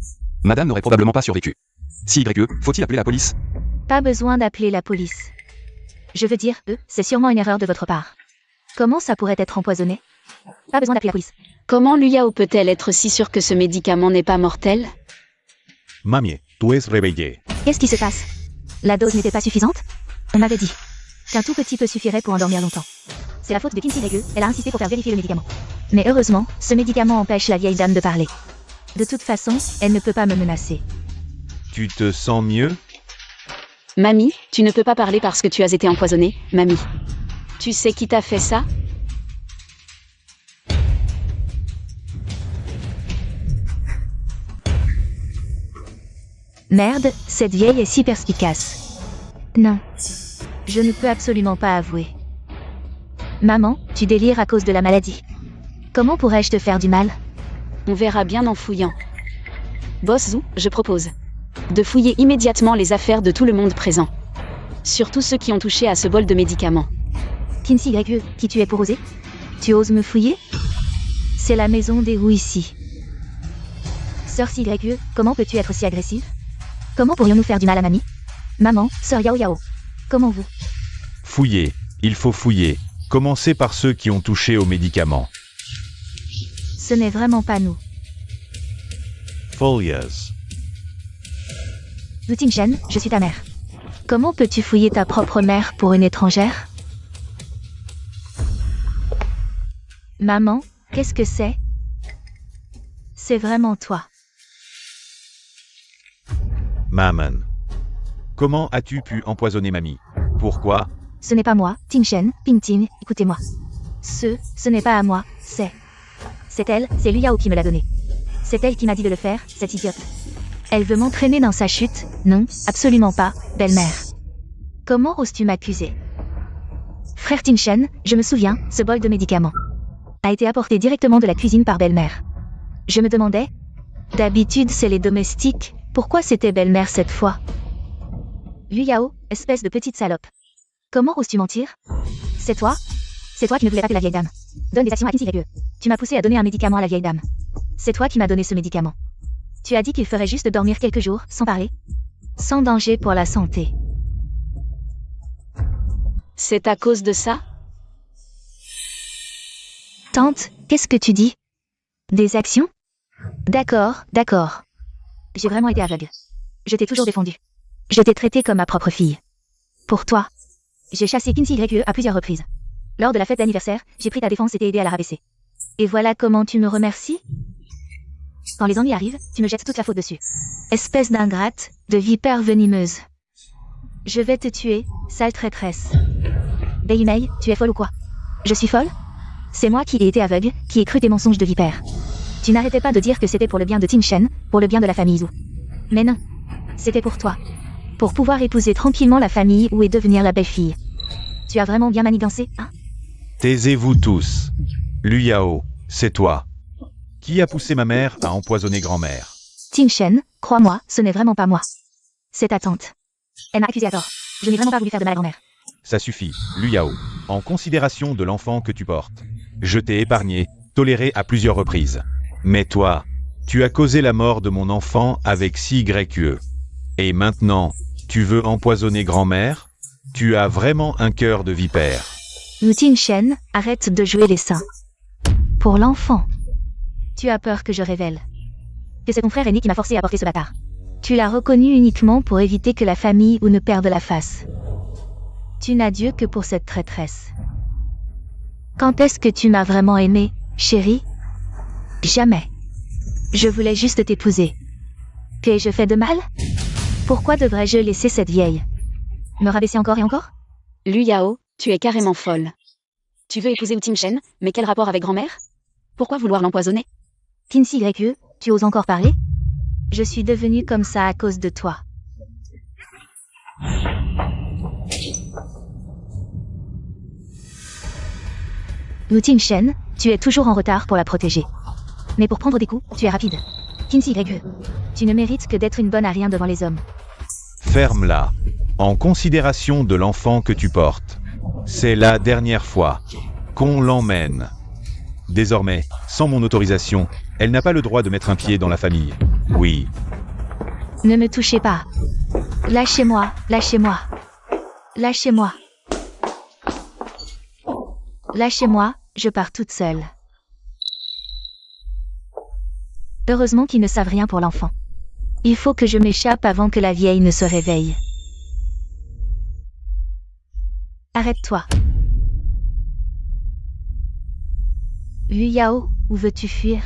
Speaker 4: Madame n'aurait probablement pas survécu. Si YE, faut-il appeler la police?
Speaker 2: Pas besoin d'appeler la police. Je veux dire, c'est sûrement une erreur de votre part. Comment ça pourrait être empoisonné? Pas besoin d'appeler la police.
Speaker 3: Comment Liu Yao peut-elle être si sûre que ce médicament n'est pas mortel?
Speaker 1: Mamie, tu es réveillée.
Speaker 2: Qu'est-ce qui se passe? La dose n'était pas suffisante? On m'avait dit qu'un tout petit peu suffirait pour endormir longtemps. C'est la faute de Kinsey Lagueux, elle a insisté pour faire vérifier le médicament. Mais heureusement, ce médicament empêche la vieille dame de parler. De toute façon, elle ne peut pas me menacer.
Speaker 1: Tu te sens mieux?
Speaker 3: Mamie, tu ne peux pas parler parce que tu as été empoisonnée, mamie. Tu sais qui t'a fait ça?
Speaker 2: Merde, cette vieille est si perspicace. Non. Je ne peux absolument pas avouer. Maman, tu délires à cause de la maladie. Comment pourrais-je te faire du mal?
Speaker 3: On verra bien en fouillant. Boss Zhu, je propose de fouiller immédiatement les affaires de tout le monde présent. Surtout ceux qui ont touché à ce bol de médicaments.
Speaker 2: Kinsey YE, qui tu es pour oser? Tu oses me fouiller? C'est la maison des Wu ici. Sœur YE, comment peux-tu être si agressive? Comment pourrions-nous faire du mal à mamie? Maman, sœur Yao Yao. Comment vous?
Speaker 1: Fouiller. Il faut fouiller. Commencez par ceux qui ont touché aux médicaments.
Speaker 2: Ce n'est vraiment pas nous.
Speaker 1: Folias.
Speaker 2: Wu Tingshen, je suis ta mère. Comment peux-tu fouiller ta propre mère pour une étrangère? Maman, qu'est-ce que c'est? C'est vraiment toi.
Speaker 1: Maman. Comment as-tu pu empoisonner mamie? Pourquoi?
Speaker 2: Ce n'est pas moi, Tingshen, Pingting, écoutez-moi. Ce n'est pas à moi, c'est elle, c'est Liu Yao qui me l'a donné. C'est elle qui m'a dit de le faire, cette idiote. Elle veut m'entraîner dans sa chute, non, absolument pas, belle-mère. Comment oses-tu m'accuser? Frère Tingshen, je me souviens, ce bol de médicaments a été apporté directement de la cuisine par belle-mère. Je me demandais, d'habitude c'est les domestiques, pourquoi c'était belle-mère cette fois? Liu Yao, espèce de petite salope. Comment oses-tu mentir? C'est toi qui ne voulais pas que la vieille dame donne des actions à Kinsey. Tu m'as poussé à donner un médicament à la vieille dame. C'est toi qui m'as donné ce médicament. Tu as dit qu'il ferait juste dormir quelques jours, sans parler. Sans danger pour la santé.
Speaker 3: C'est à cause de ça?
Speaker 2: Tante, qu'est-ce que tu dis? Des actions? D'accord. J'ai vraiment été aveugle. Je t'ai toujours défendu. Je t'ai traité comme ma propre fille. Pour toi, j'ai chassé Kinsey YE à plusieurs reprises. Lors de la fête d'anniversaire, j'ai pris ta défense et t'ai aidé à la rabaisser. Et voilà comment tu me remercies? Quand les ennuis arrivent, tu me jettes toute la faute dessus. Espèce d'ingrate, de vipère venimeuse. Je vais te tuer, sale traîtresse. Beimei, tu es folle ou quoi? Je suis folle? C'est moi qui ai été aveugle, qui ai cru tes mensonges de vipère. Tu n'arrêtais pas de dire que c'était pour le bien de Tingshen, pour le bien de la famille Zhu. Mais non. C'était pour toi. Pour pouvoir épouser tranquillement la famille ou et devenir la belle-fille. Tu as vraiment bien manigancé, hein?
Speaker 1: Taisez-vous tous. Liu Yao, c'est toi. Qui a poussé ma mère à empoisonner grand-mère?
Speaker 2: Tingshen, crois-moi, ce n'est vraiment pas moi. C'est ta tante. Elle m'a accusé à tort. Je n'ai vraiment pas voulu faire de mal à grand-mère.
Speaker 1: Ça suffit, Liu Yao. En considération de l'enfant que tu portes, je t'ai épargné, toléré à plusieurs reprises. Mais toi, tu as causé la mort de mon enfant avec CYE. Et maintenant, tu veux empoisonner grand-mère? Tu as vraiment un cœur de vipère.
Speaker 2: Wu Tingshen, arrête de jouer les saints. Pour l'enfant. Tu as peur que je révèle que c'est ton frère aîné qui m'a forcé à porter ce bâtard. Tu l'as reconnu uniquement pour éviter que la famille ou ne perde la face. Tu n'as Dieu que pour cette traîtresse. Quand est-ce que tu m'as vraiment aimé, chérie? Jamais. Je voulais juste t'épouser. Qu'ai-je fait de mal? Pourquoi devrais-je laisser cette vieille me rabaisser encore et encore?
Speaker 3: Liu Yao, tu es carrément folle. Tu veux épouser Wu Tingshen, mais quel rapport avec grand-mère? Pourquoi vouloir l'empoisonner?
Speaker 2: Kinsey YE, tu oses encore parler? Je suis devenue comme ça à cause de toi. Wu Tingshen, tu es toujours en retard pour la protéger. Mais pour prendre des coups, tu es rapide. Kinsey YE, tu ne mérites que d'être une bonne à rien devant les hommes.
Speaker 1: Ferme-la. En considération de l'enfant que tu portes. C'est la dernière fois qu'on l'emmène. Désormais, sans mon autorisation, elle n'a pas le droit de mettre un pied dans la famille. Oui.
Speaker 2: Ne me touchez pas. Lâchez-moi, lâchez-moi. Lâchez-moi. Lâchez-moi, je pars toute seule. Heureusement qu'ils ne savent rien pour l'enfant. Il faut que je m'échappe avant que la vieille ne se réveille. Arrête-toi. Liu Yao, où veux-tu fuir?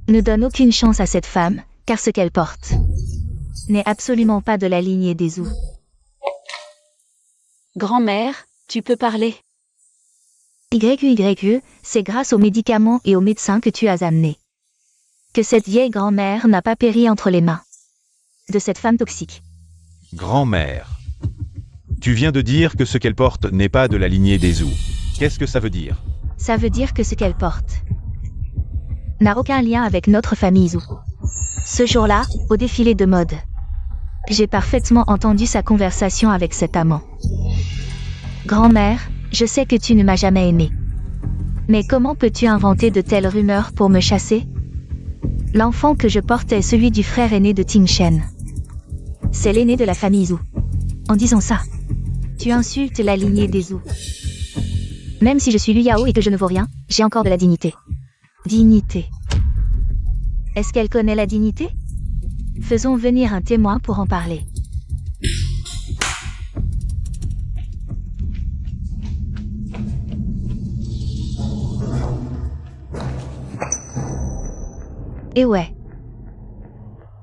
Speaker 2: Ne donne aucune chance à cette femme, car ce qu'elle porte n'est absolument pas de la lignée des Zhu.
Speaker 3: Grand-mère, tu peux parler.
Speaker 2: YE, c'est grâce aux médicaments et aux médecins que tu as amenés que cette vieille grand-mère n'a pas péri entre les mains de cette femme toxique.
Speaker 1: Grand-mère. Tu viens de dire que ce qu'elle porte n'est pas de la lignée des Zhu. Qu'est-ce que ça veut dire?
Speaker 2: Ça veut dire que ce qu'elle porte n'a aucun lien avec notre famille Zhu. Ce jour-là, au défilé de mode, j'ai parfaitement entendu sa conversation avec cet amant. Grand-mère, je sais que tu ne m'as jamais aimé. Mais comment peux-tu inventer de telles rumeurs pour me chasser? L'enfant que je porte est celui du frère aîné de Tingshen. C'est l'aîné de la famille Zhu. En disant ça, Tu insultes la lignée des Zhou. Même si je suis Liu Yao et que je ne vaux rien, j'ai encore de la dignité. Dignité. Est-ce qu'elle connaît la dignité? Faisons venir un témoin pour en parler. Et ouais.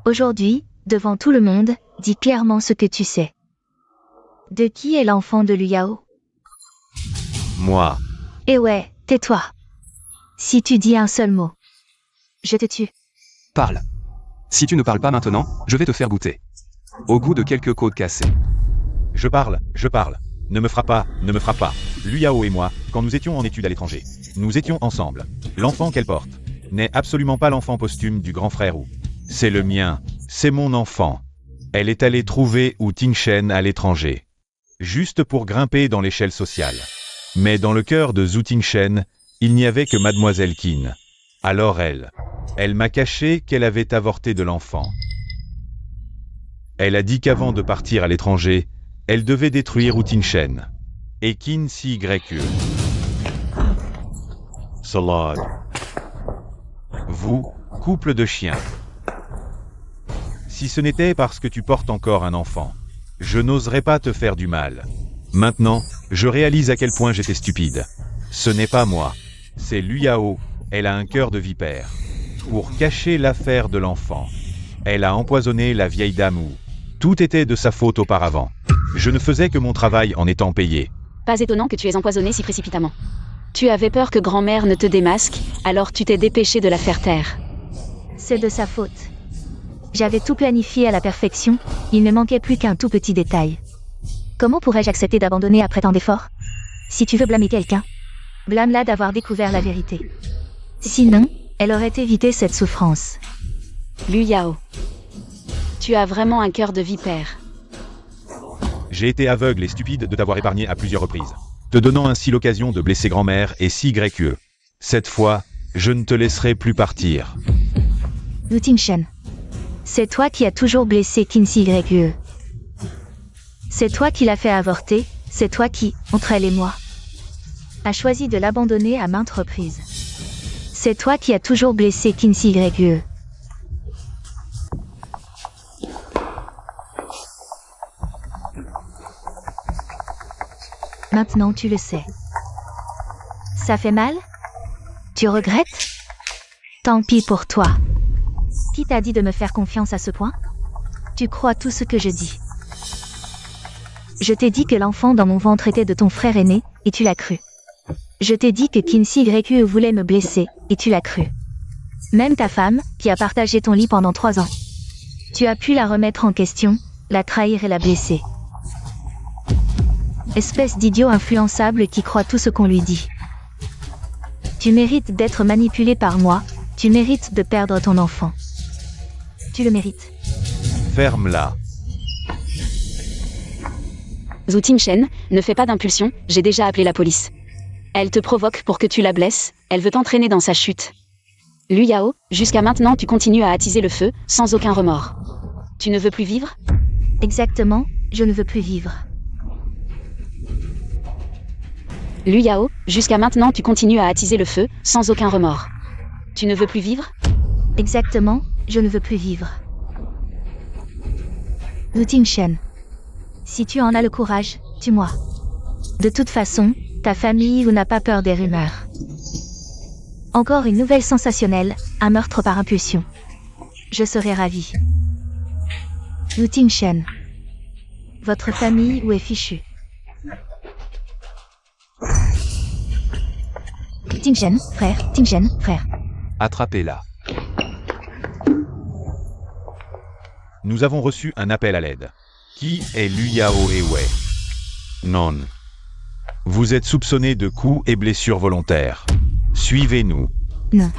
Speaker 2: Aujourd'hui, devant tout le monde, dis clairement ce que tu sais. De qui est l'enfant de Liu Yao?
Speaker 1: Moi.
Speaker 2: Et ouais, tais-toi. Si tu dis un seul mot, je te tue.
Speaker 4: Parle. Si tu ne parles pas maintenant, je vais te faire goûter. Au goût de quelques côtes cassées.
Speaker 1: Je parle. Ne me frappe pas, ne me frappe pas. Liu Yao et moi, quand nous étions en études à l'étranger, nous étions ensemble. L'enfant qu'elle porte n'est absolument pas l'enfant posthume du grand frère Wu. C'est le mien, c'est mon enfant. Elle est allée trouver Wu Tingshen à l'étranger. Juste pour grimper dans l'échelle sociale. Mais dans le cœur de Zhu Tingshen, il n'y avait que Mademoiselle Qin. Alors elle m'a caché qu'elle avait avorté de l'enfant. Elle a dit qu'avant de partir à l'étranger, elle devait détruire Wu Tingshen. Et Qin s'y Salade. Vous, couple de chiens. Si ce n'était parce que tu portes encore un enfant, je n'oserais pas te faire du mal. Maintenant, je réalise à quel point j'étais stupide. Ce n'est pas moi, c'est Liu Yao, elle a un cœur de vipère. Pour cacher l'affaire de l'enfant, elle a empoisonné la vieille dame Wu. Tout était de sa faute auparavant. Je ne faisais que mon travail en étant payé.
Speaker 3: Pas étonnant que tu aies empoisonné si précipitamment. Tu avais peur que grand-mère ne te démasque, alors tu t'es dépêché de la faire taire.
Speaker 2: C'est de sa faute. J'avais tout planifié à la perfection, il ne manquait plus qu'un tout petit détail. Comment pourrais-je accepter d'abandonner après tant d'efforts? Si tu veux blâmer quelqu'un, blâme-la d'avoir découvert la vérité. Sinon, elle aurait évité cette souffrance.
Speaker 3: Liu Yao. Tu as vraiment un cœur de vipère.
Speaker 1: J'ai été aveugle et stupide de t'avoir épargné à plusieurs reprises, te donnant ainsi l'occasion de blesser grand-mère et YE. Cette fois, je ne te laisserai plus partir.
Speaker 2: Wu Tingshen. C'est toi qui as toujours blessé Qin YE. C'est toi qui l'as fait avorter, c'est toi qui, entre elle et moi, a choisi de l'abandonner à maintes reprises. C'est toi qui as toujours blessé Qin YE. Maintenant tu le sais. Ça fait mal? Tu regrettes? Tant pis pour toi. Qui t'a dit de me faire confiance à ce point? Tu crois tout ce que je dis. Je t'ai dit que l'enfant dans mon ventre était de ton frère aîné, et tu l'as cru. Je t'ai dit que Qin YE voulait me blesser, et tu l'as cru. Même ta femme, qui a partagé ton lit pendant 3 ans. Tu as pu la remettre en question, la trahir et la blesser. Espèce d'idiot influençable qui croit tout ce qu'on lui dit. Tu mérites d'être manipulé par moi, tu mérites de perdre ton enfant. Tu le mérites.
Speaker 1: Ferme-la.
Speaker 3: Zhu Tingshen, ne fais pas d'impulsion, j'ai déjà appelé la police. Elle te provoque pour que tu la blesses, elle veut t'entraîner dans sa chute. Liu Yao, jusqu'à maintenant tu continues à attiser le feu, sans aucun remords. Tu ne veux plus vivre?
Speaker 2: Exactement, je ne veux plus vivre.
Speaker 3: Liu Yao, jusqu'à maintenant tu continues à attiser le feu, sans aucun remords. Tu ne veux plus vivre?
Speaker 2: Exactement, je ne veux plus vivre. Wu Tingshen. Si tu en as le courage, tue-moi. De toute façon, ta famille n'a pas peur des rumeurs. Encore une nouvelle sensationnelle, un meurtre par impulsion. Je serai ravie. Wu Tingshen. Votre famille où est fichue? Tingshen, frère.
Speaker 4: Attrapez-la.
Speaker 1: Nous avons reçu un appel à l'aide. Qui est Liu Yao et Wei? Non. Vous êtes soupçonné de coups et blessures volontaires. Suivez-nous.
Speaker 2: Non.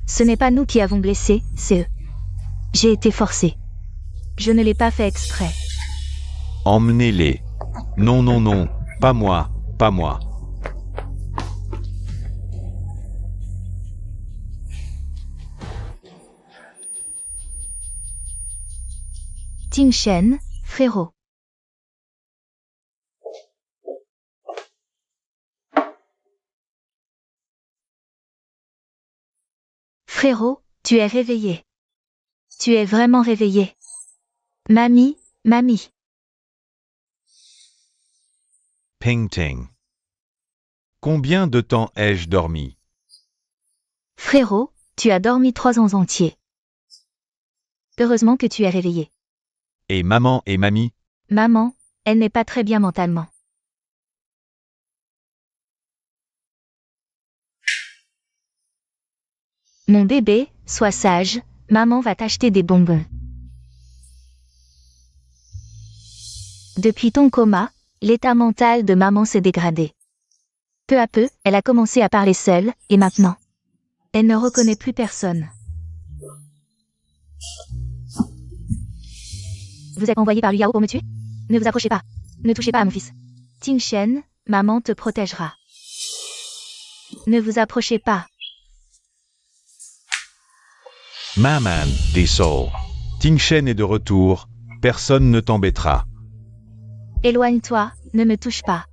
Speaker 2: Ce n'est pas nous qui avons blessé, c'est eux. J'ai été forcé. Je ne l'ai pas fait exprès.
Speaker 1: Emmenez-les. Non, pas moi.
Speaker 2: Tingshen, frérot. Frérot, tu es réveillé. Tu es vraiment réveillé. Mamie, mamie.
Speaker 1: Painting. Combien de temps ai-je dormi?
Speaker 2: Frérot, tu as dormi 3 ans entiers. Heureusement que tu es réveillé.
Speaker 1: Et mamie?
Speaker 2: Maman, elle n'est pas très bien mentalement. Mon bébé, sois sage, maman va t'acheter des bonbons. Depuis ton coma, l'état mental de maman s'est dégradé. Peu à peu, elle a commencé à parler seule, et maintenant, elle ne reconnaît plus personne. Vous êtes envoyé par Liao pour me tuer? Ne vous approchez pas. Ne touchez pas à mon fils. Ting Shen, maman te protégera. Ne vous approchez pas.
Speaker 1: Maman, des souls. Ting Shen est de retour, personne ne t'embêtera.
Speaker 2: Éloigne-toi, ne me touche pas.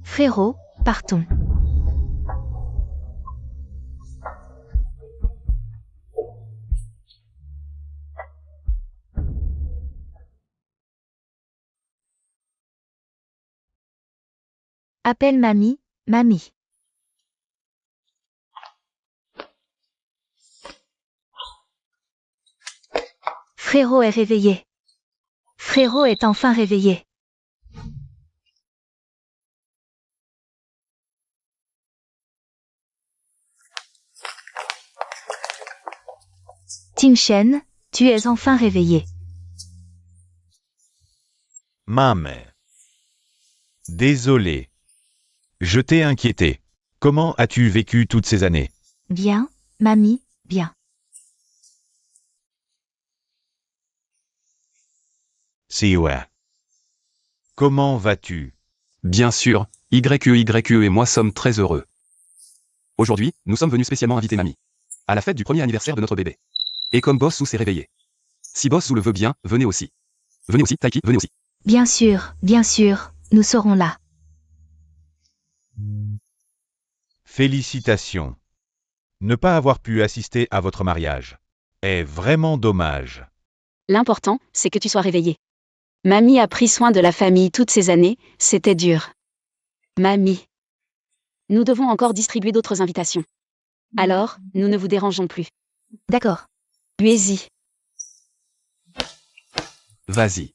Speaker 2: Frérot, partons. Appelle mamie, mamie. Frérot est réveillé. Frérot est enfin réveillé. Ting Shen, tu es enfin réveillé.
Speaker 1: Maman. Désolé. Je t'ai inquiété. Comment as-tu vécu toutes ces années?
Speaker 2: Bien, mamie, bien.
Speaker 1: Siwa. Comment vas-tu?
Speaker 4: Bien sûr, YE et moi sommes très heureux. Aujourd'hui, nous sommes venus spécialement inviter mamie à la fête du premier anniversaire de notre bébé. Et comme Boss Sou s'est réveillé. Si Boss Sou le veut bien, venez aussi. Venez aussi, Taiki, venez aussi.
Speaker 2: Bien sûr, nous serons là.
Speaker 1: Félicitations. Ne pas avoir pu assister à votre mariage est vraiment dommage.
Speaker 3: L'important, c'est que tu sois réveillé. Mamie a pris soin de la famille toutes ces années, c'était dur. Mamie. Nous devons encore distribuer d'autres invitations. Alors, nous ne vous dérangeons plus.
Speaker 2: D'accord.
Speaker 3: Lui-y.
Speaker 4: Vas-y.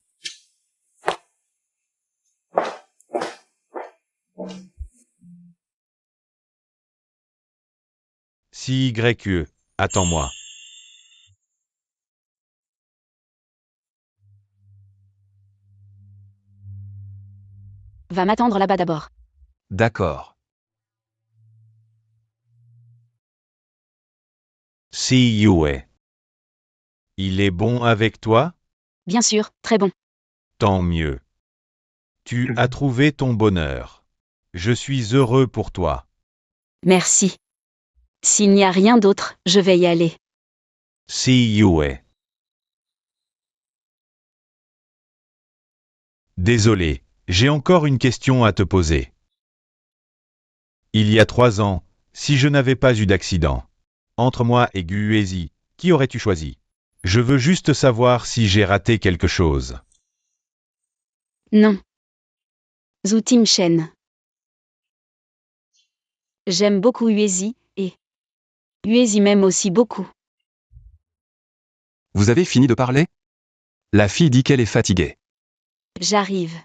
Speaker 1: Si YE, attends-moi.
Speaker 3: Va m'attendre là-bas d'abord.
Speaker 4: D'accord.
Speaker 1: Si Yue. Il est bon avec toi?
Speaker 3: Bien sûr, très bon.
Speaker 1: Tant mieux. Tu as trouvé ton bonheur. Je suis heureux pour toi.
Speaker 3: Merci. S'il n'y a rien d'autre, je vais y aller.
Speaker 1: Si Yue. Désolé, j'ai encore une question à te poser. Il y a 3 ans, si je n'avais pas eu d'accident, entre moi et Guezi, qui aurais-tu choisi? Je veux juste savoir si j'ai raté quelque chose.
Speaker 3: Non. Zhu Tim Shen. J'aime beaucoup Uezi, et Uezi m'aime aussi beaucoup.
Speaker 4: Vous avez fini de parler? La fille dit qu'elle est fatiguée.
Speaker 3: J'arrive.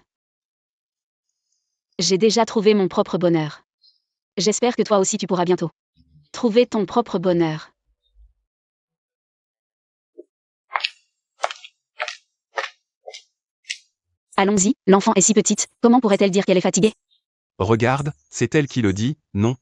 Speaker 3: J'ai déjà trouvé mon propre bonheur. J'espère que toi aussi tu pourras bientôt trouver ton propre bonheur. Allons-y, l'enfant est si petite, comment pourrait-elle dire qu'elle est fatiguée?
Speaker 4: Regarde, c'est elle qui le dit, non?